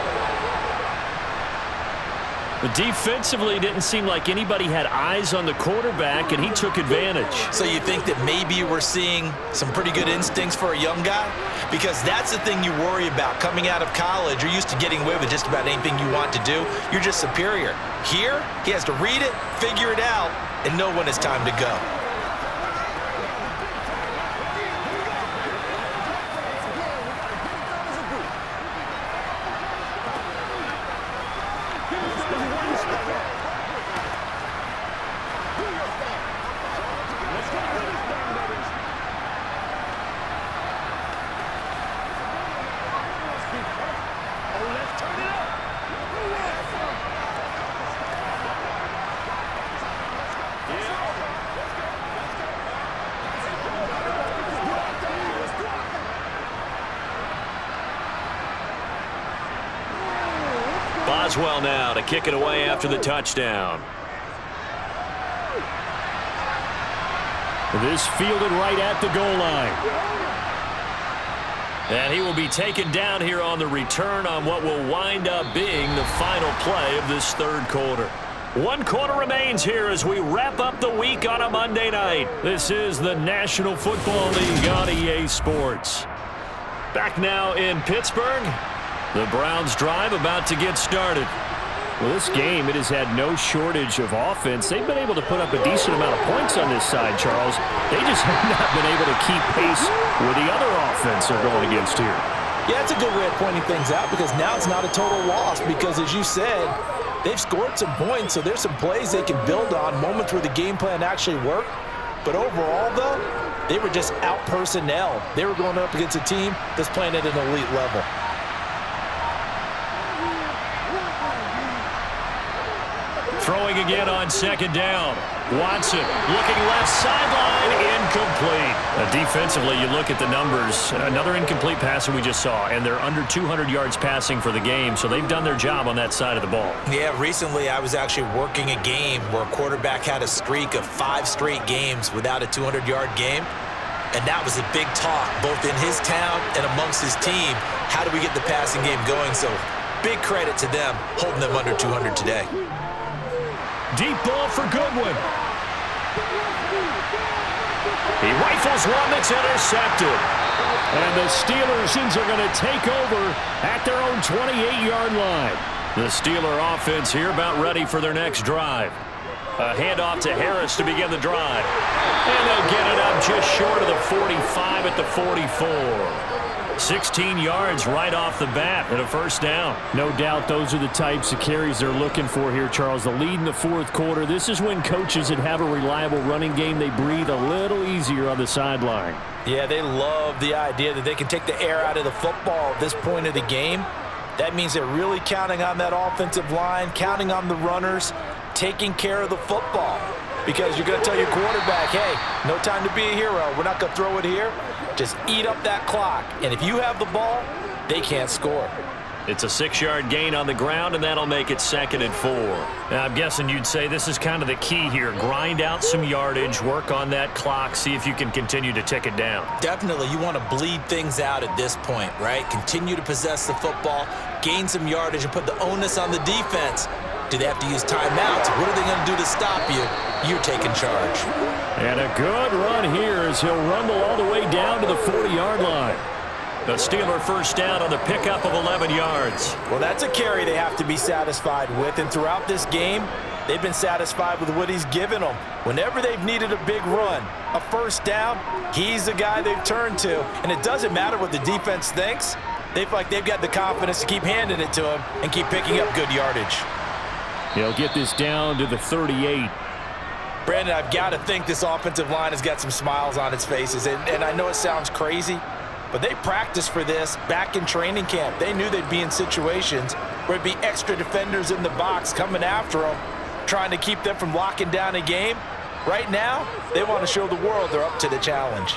Defensively, didn't seem like anybody had eyes on the quarterback, and he took advantage. So you think that maybe we're seeing some pretty good instincts for a young guy? Because that's the thing you worry about. Coming out of college, you're used to getting away with just about anything you want to do. You're just superior. Here, he has to read it, figure it out, and know when it's time to go. Boswell now to kick it away after the touchdown. This fielded right at the goal line. And he will be taken down here on the return on what will wind up being the final play of this third quarter. 1 quarter remains here as we wrap up the week on a Monday night. This is the National Football League on EA Sports. Back now in Pittsburgh. The Browns drive about to get started. Well, this game, it has had no shortage of offense. They've been able to put up a decent amount of points on this side, Charles. They just have not been able to keep pace with the other offense they're going against here. Yeah, it's a good way of pointing things out because now it's not a total loss because, as you said, they've scored some points, so there's some plays they can build on, moments where the game plan actually worked. But overall, though, they were just out-personnel. They were going up against a team that's playing at an elite level. Throwing again on second down. Watson looking left sideline, incomplete. Defensively, you look at the numbers. Another incomplete pass that we just saw, and they're under 200 yards passing for the game, so they've done their job on that side of the ball. Yeah, recently I was actually working a game where a quarterback had a streak of 5 straight games without a 200-yard game, and that was a big talk both in his town and amongst his team. How do we get the passing game going? So big credit to them holding them under 200 today. Deep ball for Goodwin. He rifles one that's intercepted. And the Steelers are going to take over at their own 28-yard line. The Steeler offense here about ready for their next drive. A handoff to Harris to begin the drive. And they'll get it up just short of the 45 at the 44. 16 yards right off the bat and a first down. No doubt those are the types of carries they're looking for here, Charles. The lead in the fourth quarter. This is when coaches that have a reliable running game, they breathe a little easier on the sideline. Yeah, they love the idea that they can take the air out of the football at this point of the game. That means they're really counting on that offensive line, counting on the runners, taking care of the football. Because you're going to tell your quarterback, hey, no time to be a hero. We're not going to throw it here. Just eat up that clock. And if you have the ball, they can't score. It's a 6-yard gain on the ground, and that'll make it 2nd and 4. Now, I'm guessing you'd say this is kind of the key here. Grind out some yardage, work on that clock, see if you can continue to tick it down. Definitely, you want to bleed things out at this point, right? Continue to possess the football, gain some yardage, and put the onus on the defense. Do they have to use timeouts? What are they going to do to stop you? You're taking charge. And a good run here as he'll rumble all the way down to the 40-yard line. The Steeler first down on the pickup of 11 yards. Well, that's a carry they have to be satisfied with. And throughout this game, they've been satisfied with what he's given them. Whenever they've needed a big run, a first down, he's the guy they've turned to. And it doesn't matter what the defense thinks. They feel like they've got the confidence to keep handing it to him and keep picking up good yardage. He'll get this down to the 38. Brandon, I've got to think this offensive line has got some smiles on its faces. And I know it sounds crazy, but they practiced for this back in training camp. They knew they'd be in situations where it'd be extra defenders in the box coming after them, trying to keep them from locking down a game. Right now, they want to show the world they're up to the challenge.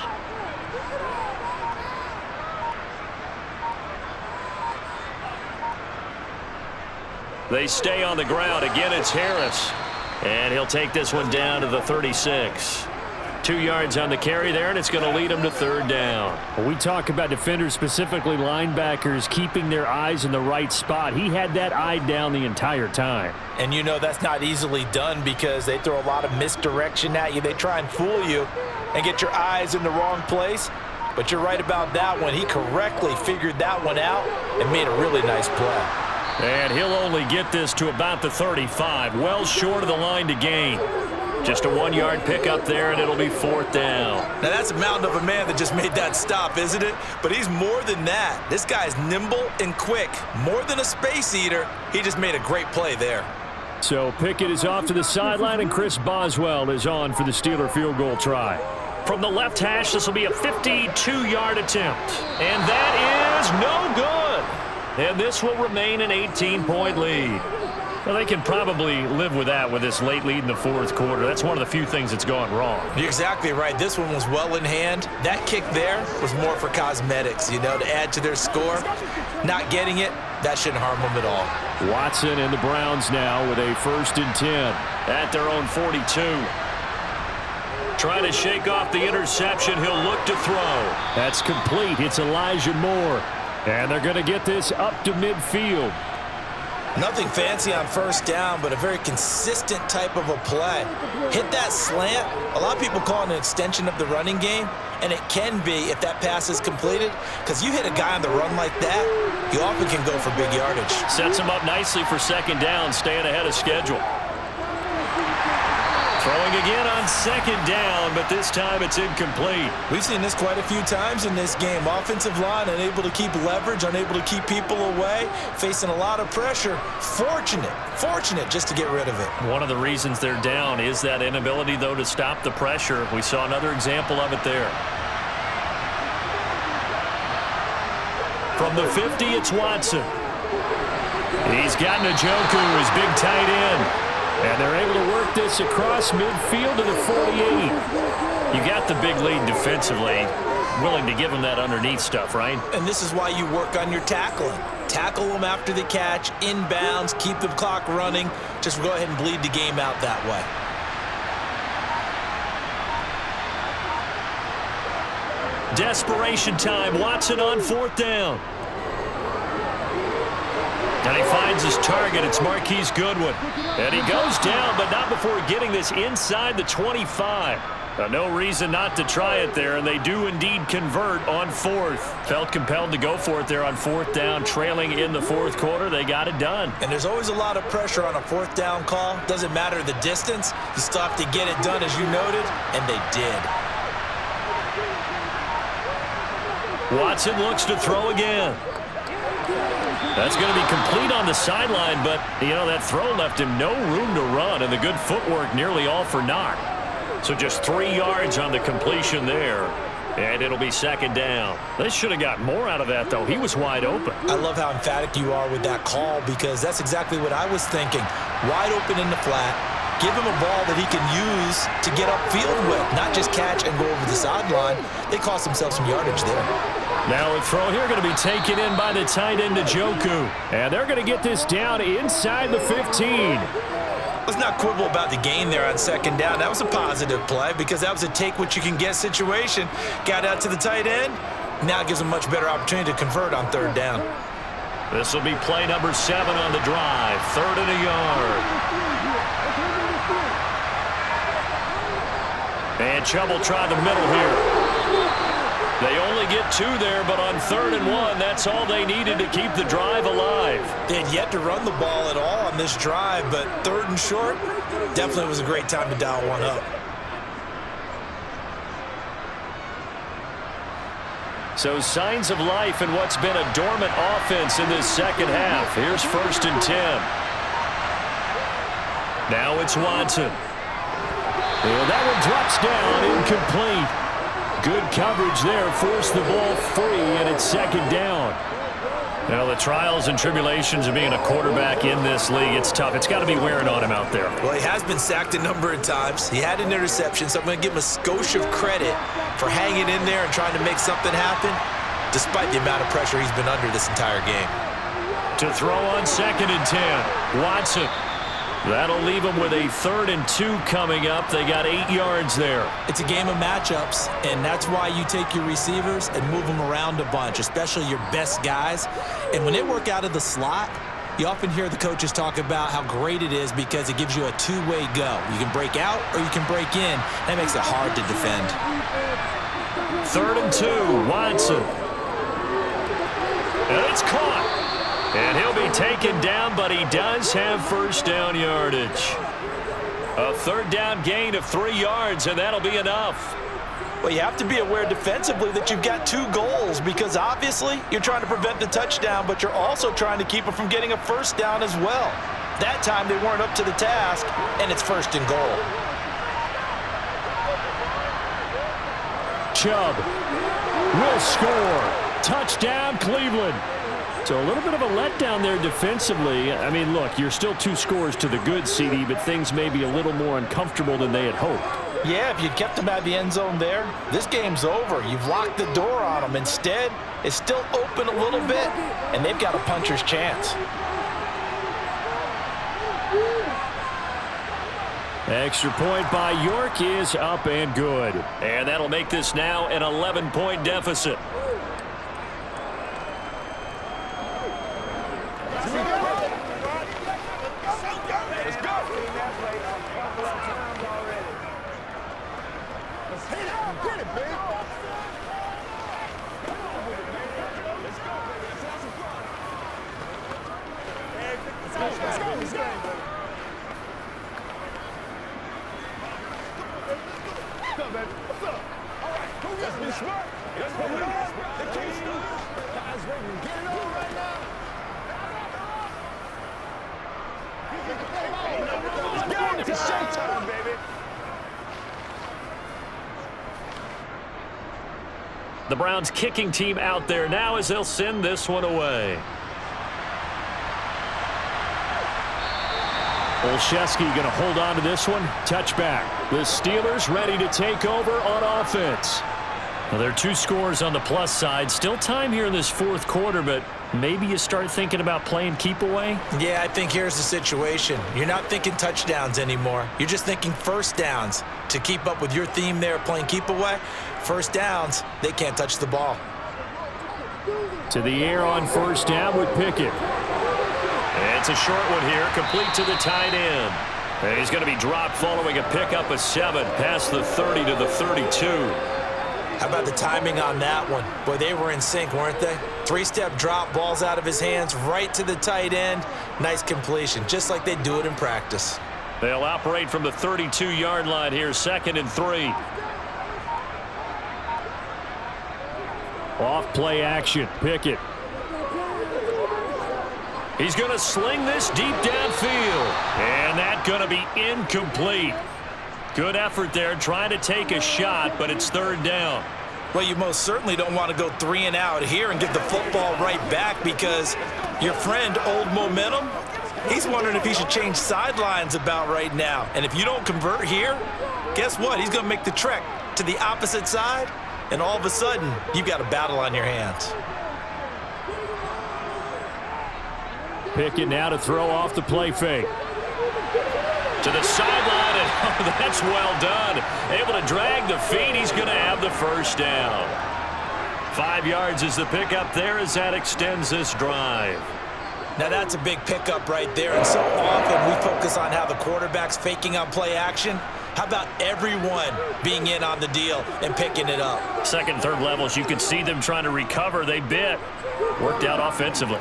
They stay on the ground. Again, it's Harris. And he'll take this one down to the 36. 2 yards on the carry there, and it's going to lead him to 3rd down. When we talk about defenders, specifically linebackers, keeping their eyes in the right spot. He had that eye down the entire time. And you know that's not easily done because they throw a lot of misdirection at you. They try and fool you and get your eyes in the wrong place. But you're right about that one. He correctly figured that one out and made a really nice play. And he'll only get this to about the 35, well short of the line to gain. Just a 1-yard pickup there, and it'll be 4th down. Now, that's a mountain of a man that just made that stop, isn't it? But he's more than that. This guy's nimble and quick. More than a space eater. He just made a great play there. So Pickett is off to the sideline, and Chris Boswell is on for the Steeler field goal try. From the left hash, this will be a 52-yard attempt. And that is no good. And this will remain an 18-point lead. Well, they can probably live with that with this late lead in the 4th quarter. That's one of the few things that's gone wrong. You're exactly right. This one was well in hand. That kick there was more for cosmetics, you know, to add to their score. Not getting it, that shouldn't harm them at all. Watson and the Browns now with a 1st and 10. At their own 42. Trying to shake off the interception. He'll look to throw. That's complete. It's Elijah Moore. And they're going to get this up to midfield. Nothing fancy on 1st down, but a very consistent type of a play. Hit that slant. A lot of people call it an extension of the running game, and it can be if that pass is completed, because you hit a guy on the run like that, you often can go for big yardage. Sets him up nicely for 2nd down, staying ahead of schedule. Throwing again on 2nd down, but this time it's incomplete. We've seen this quite a few times in this game. Offensive line unable to keep leverage, unable to keep people away, facing a lot of pressure. Fortunate just to get rid of it. One of the reasons they're down is that inability, though, to stop the pressure. We saw another example of it there. From the 50, it's Watson. He's got Njoku, his big tight end. And they're able to work this across midfield to the 48. You got the big lead defensively. Willing to give them that underneath stuff, right? And this is why you work on your tackling. Tackle them after the catch, inbounds, keep the clock running. Just go ahead and bleed the game out that way. Desperation time. Watson on 4th down. And he finds his target. It's Marquise Goodwin. And he goes down, but not before getting this inside the 25. No reason not to try it there, and they do indeed convert on 4th. Felt compelled to go for it there on 4th down, trailing in the 4th quarter. They got it done. And there's always a lot of pressure on a 4th down call. Doesn't matter the distance. You still have to get it done, as you noted, and they did. Watson looks to throw again. That's going to be complete on the sideline, but, you know, that throw left him no room to run, and the good footwork nearly all for naught. So just 3 yards on the completion there, and it'll be 2nd down. They should have got more out of that, though. He was wide open. I love how emphatic you are with that call, because that's exactly what I was thinking. Wide open in the flat. Give him a ball that he can use to get upfield with, not just catch and go over the sideline. They cost themselves some yardage there. Now a throw here going to be taken in by the tight end Njoku. And they're going to get this down inside the 15. Let's not quibble about the gain there on 2nd down. That was a positive play because that was a take-what-you-can-get situation. Got out to the tight end. Now it gives them a much better opportunity to convert on 3rd down. This will be play number 7 on the drive. 3rd and a yard. And Chubb will try the middle here. They only get 2 there, but on 3rd and 1, that's all they needed to keep the drive alive. They had yet to run the ball at all on this drive, but 3rd and short, definitely was a great time to dial one up. So signs of life in what's been a dormant offense in this 2nd half. Here's 1st and 10. Now it's Watson. And that one drops down, incomplete. Good coverage there, forced the ball free, and it's 2nd down. Now, the trials and tribulations of being a quarterback in this league, it's tough. It's got to be wearing on him out there. Well, he has been sacked a number of times. He had an interception, so I'm going to give him a skosh of credit for hanging in there and trying to make something happen, despite the amount of pressure he's been under this entire game. To throw on 2nd and 10, Watson. That'll leave them with a 3rd and 2 coming up. They got 8 yards there. It's a game of matchups, and that's why you take your receivers and move them around a bunch, especially your best guys. And when they work out of the slot, you often hear the coaches talk about how great it is because it gives you a two-way go. You can break out or you can break in. That makes it hard to defend. 3rd and 2, Watson. And it's caught. And he'll be taken down, but he does have first down yardage. A 3rd down gain of 3 yards, and that'll be enough. Well, you have to be aware defensively that you've got 2 goals because obviously you're trying to prevent the touchdown, but you're also trying to keep it from getting a first down as well. That time they weren't up to the task, and it's 1st and goal. Chubb will score. Touchdown, Cleveland. So a little bit of a letdown there defensively. I mean, look, you're still 2 scores to the good, CD, but things may be a little more uncomfortable than they had hoped. Yeah, if you kept them out of the end zone there, this game's over. You've locked the door on them. Instead, it's still open a little bit, and they've got a puncher's chance. Extra point by York is up and good. And that'll make this now an 11-point deficit. The Browns kicking team out there now as they'll send this one away. Olszewski going to hold on to this one. Touchback. The Steelers ready to take over on offense. Well, there are 2 scores on the plus side. Still time here in this 4th quarter, but maybe you start thinking about playing keep away? Yeah, I think here's the situation. You're not thinking touchdowns anymore. You're just thinking first downs. To keep up with your theme there, playing keep away, first downs, they can't touch the ball. To the air on first down with Pickett. And it's a short one here, complete to the tight end. And he's going to be dropped following a pickup of 7 past the 30 to the 32. How about the timing on that one? Boy, they were in sync, weren't they? 3-step drop, balls out of his hands, right to the tight end. Nice completion, just like they do it in practice. They'll operate from the 32-yard line here, 2nd and 3. Off play action, Pickett. He's going to sling this deep downfield. And that's going to be incomplete. Good effort there, trying to take a shot, but it's 3rd down. Well, you most certainly don't want to go 3 and out here and give the football right back because your friend, Old Momentum, he's wondering if he should change sidelines about right now. And if you don't convert here, guess what? He's going to make the trek to the opposite side, and all of a sudden, you've got a battle on your hands. Pickett now to throw off the play fake. To the sideline, and oh, that's well done. Able to drag the feet. He's going to have the first down. 5 yards is the pickup there as that extends this drive. Now that's a big pickup right there, and so often we focus on how the quarterback's faking on play action. How about everyone being in on the deal and picking it up? 2nd, 3rd levels, you can see them trying to recover. They bit. Worked out offensively.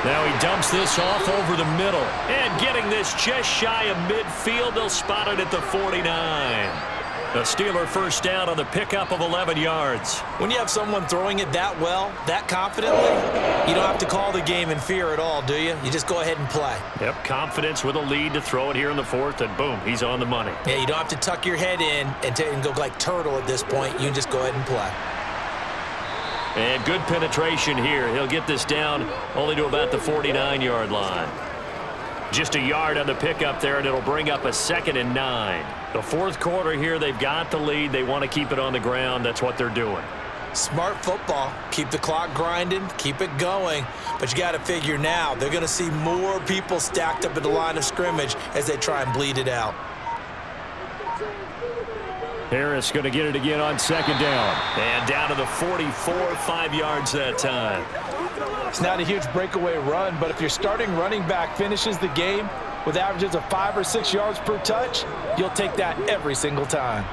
Now he dumps this off over the middle. And getting this just shy of midfield, they'll spot it at the 49. The Steeler first down on the pickup of 11 yards. When you have someone throwing it that well, that confidently, you don't have to call the game in fear at all, do you? You just go ahead and play. Yep, confidence with a lead to throw it here in the 4th, and boom, he's on the money. Yeah, you don't have to tuck your head in and go like turtle at this point. You can just go ahead and play. And good penetration here. He'll get this down only to about the 49-yard line. Just a yard on the pickup there, and it'll bring up a 2nd and 9. The 4th quarter here, they've got the lead. They want to keep it on the ground. That's what they're doing. Smart football. Keep the clock grinding, keep it going. But you got to figure now, they're going to see more people stacked up at the line of scrimmage as they try and bleed it out. Harris going to get it again on second down. And down to the 44, 5 yards that time. It's not a huge breakaway run, but if your starting running back finishes the game with averages of 5 or 6 yards per touch, you'll take that every single time.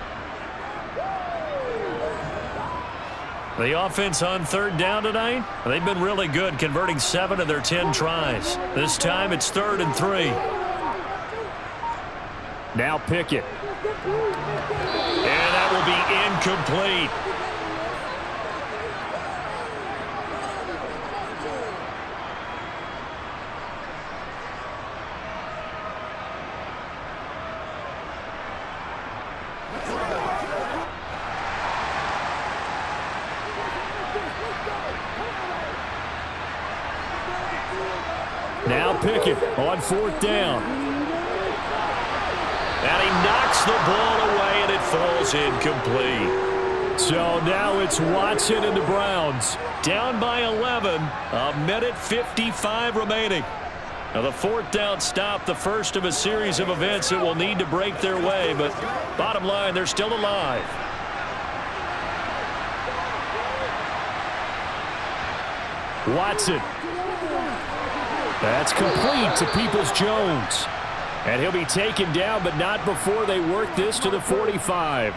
The offense on third down tonight, they've been really good, converting 7 of their 10 tries. This time it's 3rd and 3. Now Pickett. And that will be incomplete. Now Pickett on 4th down. And he knocks the ball away, and it falls incomplete. So now it's Watson and the Browns. Down by 11, 1:55 remaining. Now the 4th down stop, the first of a series of events that will need to break their way, but bottom line, they're still alive. Watson. That's complete to Peoples-Jones. And he'll be taken down, but not before they work this to the 45.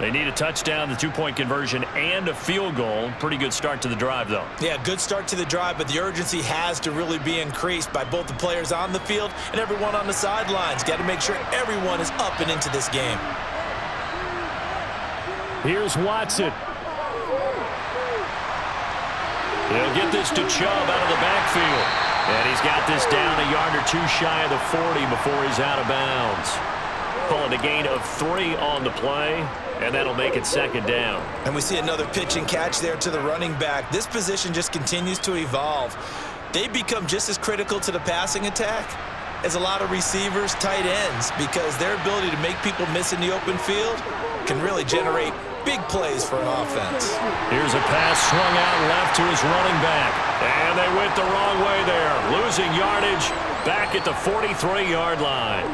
They need a touchdown, the 2-point conversion, and a field goal. Pretty good start to the drive, though. Yeah, good start to the drive, but the urgency has to really be increased by both the players on the field and everyone on the sidelines. Got to make sure everyone is up and into this game. Here's Watson. He'll get this to Chubb out of the backfield. And he's got this down a yard or 2 shy of the 40 before he's out of bounds. Calling a gain of 3 on the play, and that'll make it 2nd down. And we see another pitch and catch there to the running back. This position just continues to evolve. They become just as critical to the passing attack as a lot of receivers, tight ends, because their ability to make people miss in the open field can really generate big plays for an offense. Here's a pass swung out left to his running back. And they went the wrong way there. Losing yardage back at the 43-yard line.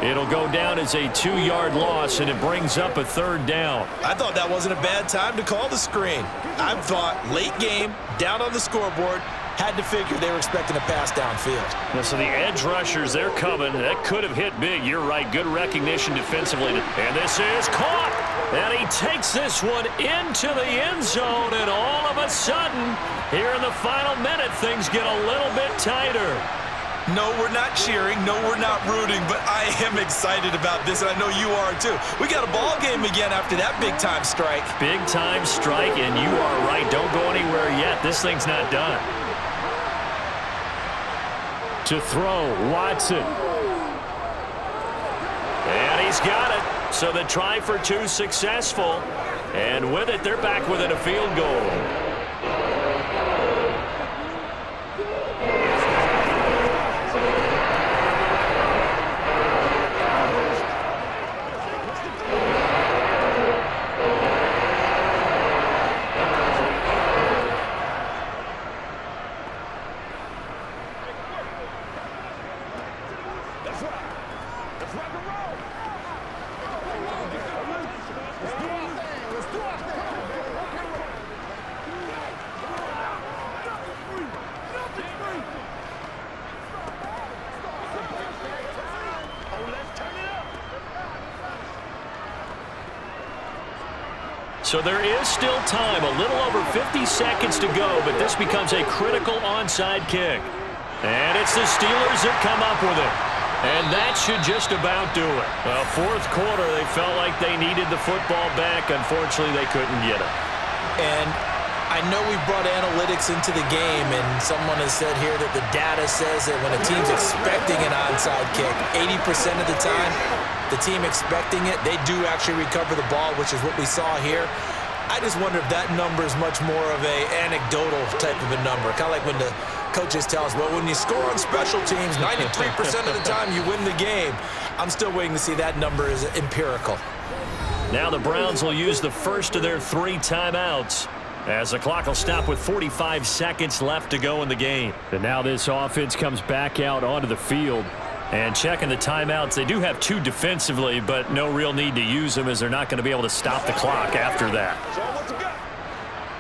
It'll go down as a 2-yard loss, and it brings up a 3rd down. I thought that wasn't a bad time to call the screen. I thought late game, down on the scoreboard, had to figure they were expecting a pass downfield. Now, so the edge rushers, they're coming. That could have hit big. You're right. Good recognition defensively. And this is caught. And he takes this one into the end zone. And all of a sudden, here in the final minute, things get a little bit tighter. No, we're not cheering. No, we're not rooting. But I am excited about this, and I know you are too. We got a ball game again after that big-time strike. Big-time strike, and you are right. Don't go anywhere yet. This thing's not done. To throw, Watson. And he's got it. So the try for 2 successful. And with it, they're back within a field goal. So there is still time, a little over 50 seconds to go, but this becomes a critical onside kick. And it's the Steelers that come up with it. And that should just about do it. Well, 4th quarter, they felt like they needed the football back. Unfortunately, they couldn't get it. And I know we've brought analytics into the game, and someone has said here that the data says that when a team's expecting an onside kick, 80% of the time, the team expecting it, they do actually recover the ball, which is what we saw here. I just wonder if that number is much more of a anecdotal type of a number. Kind of like when the coaches tell us, well, when you score on special teams, 93% of the time you win the game. I'm still waiting to see that number is empirical. Now the Browns will use the first of their 3 timeouts, as the clock will stop with 45 seconds left to go in the game. And now this offense comes back out onto the field. And checking the timeouts, they do have 2 defensively, but no real need to use them as they're not going to be able to stop the clock after that.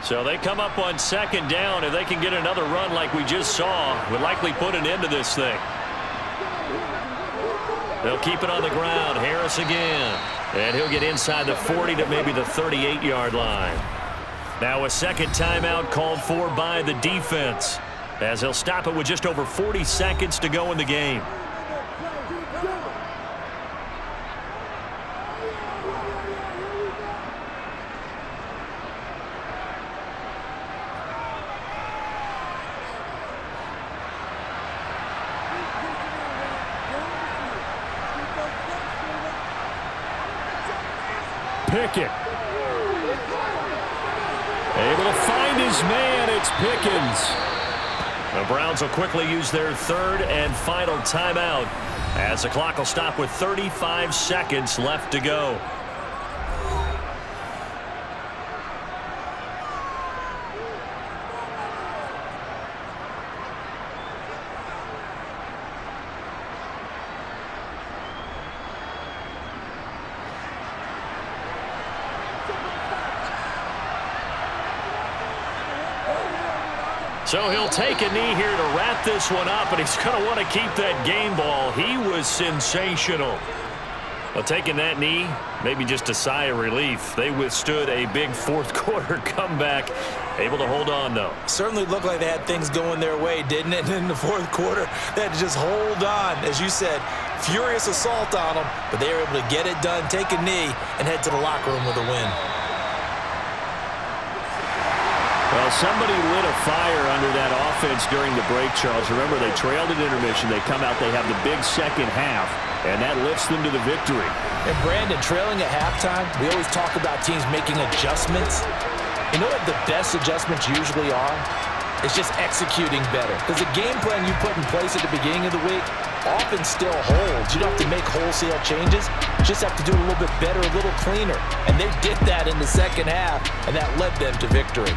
So they come up on 2nd down. If they can get another run like we just saw, would likely put an end to this thing. They'll keep it on the ground. Harris again. And he'll get inside the 40 to maybe the 38-yard line. Now a second timeout called for by the defense, as he'll stop it with just over 40 seconds to go in the game. Pickett. Able to find his man. It's Pickens. The Browns will quickly use their 3rd and final timeout, as the clock will stop with 35 seconds left to go. So he'll take a knee here to wrap this one up, and he's going to want to keep that game ball. He was sensational. Well, taking that knee, maybe just a sigh of relief. They withstood a big 4th quarter comeback. Able to hold on, though. Certainly looked like they had things going their way, didn't it? In the 4th quarter, they had to just hold on. As you said, furious assault on them, but they were able to get it done, take a knee, and head to the locker room with a win. Well, somebody lit a fire under that offense during the break, Charles. Remember, they trailed at intermission. They come out, they have the big second half, and that lifts them to the victory. And Brandon, trailing at halftime, we always talk about teams making adjustments. You know what the best adjustments usually are? It's just executing better. Because the game plan you put in place at the beginning of the week often still holds. You don't have to make wholesale changes. You just have to do it a little bit better, a little cleaner. And they did that in the second half, and that led them to victory.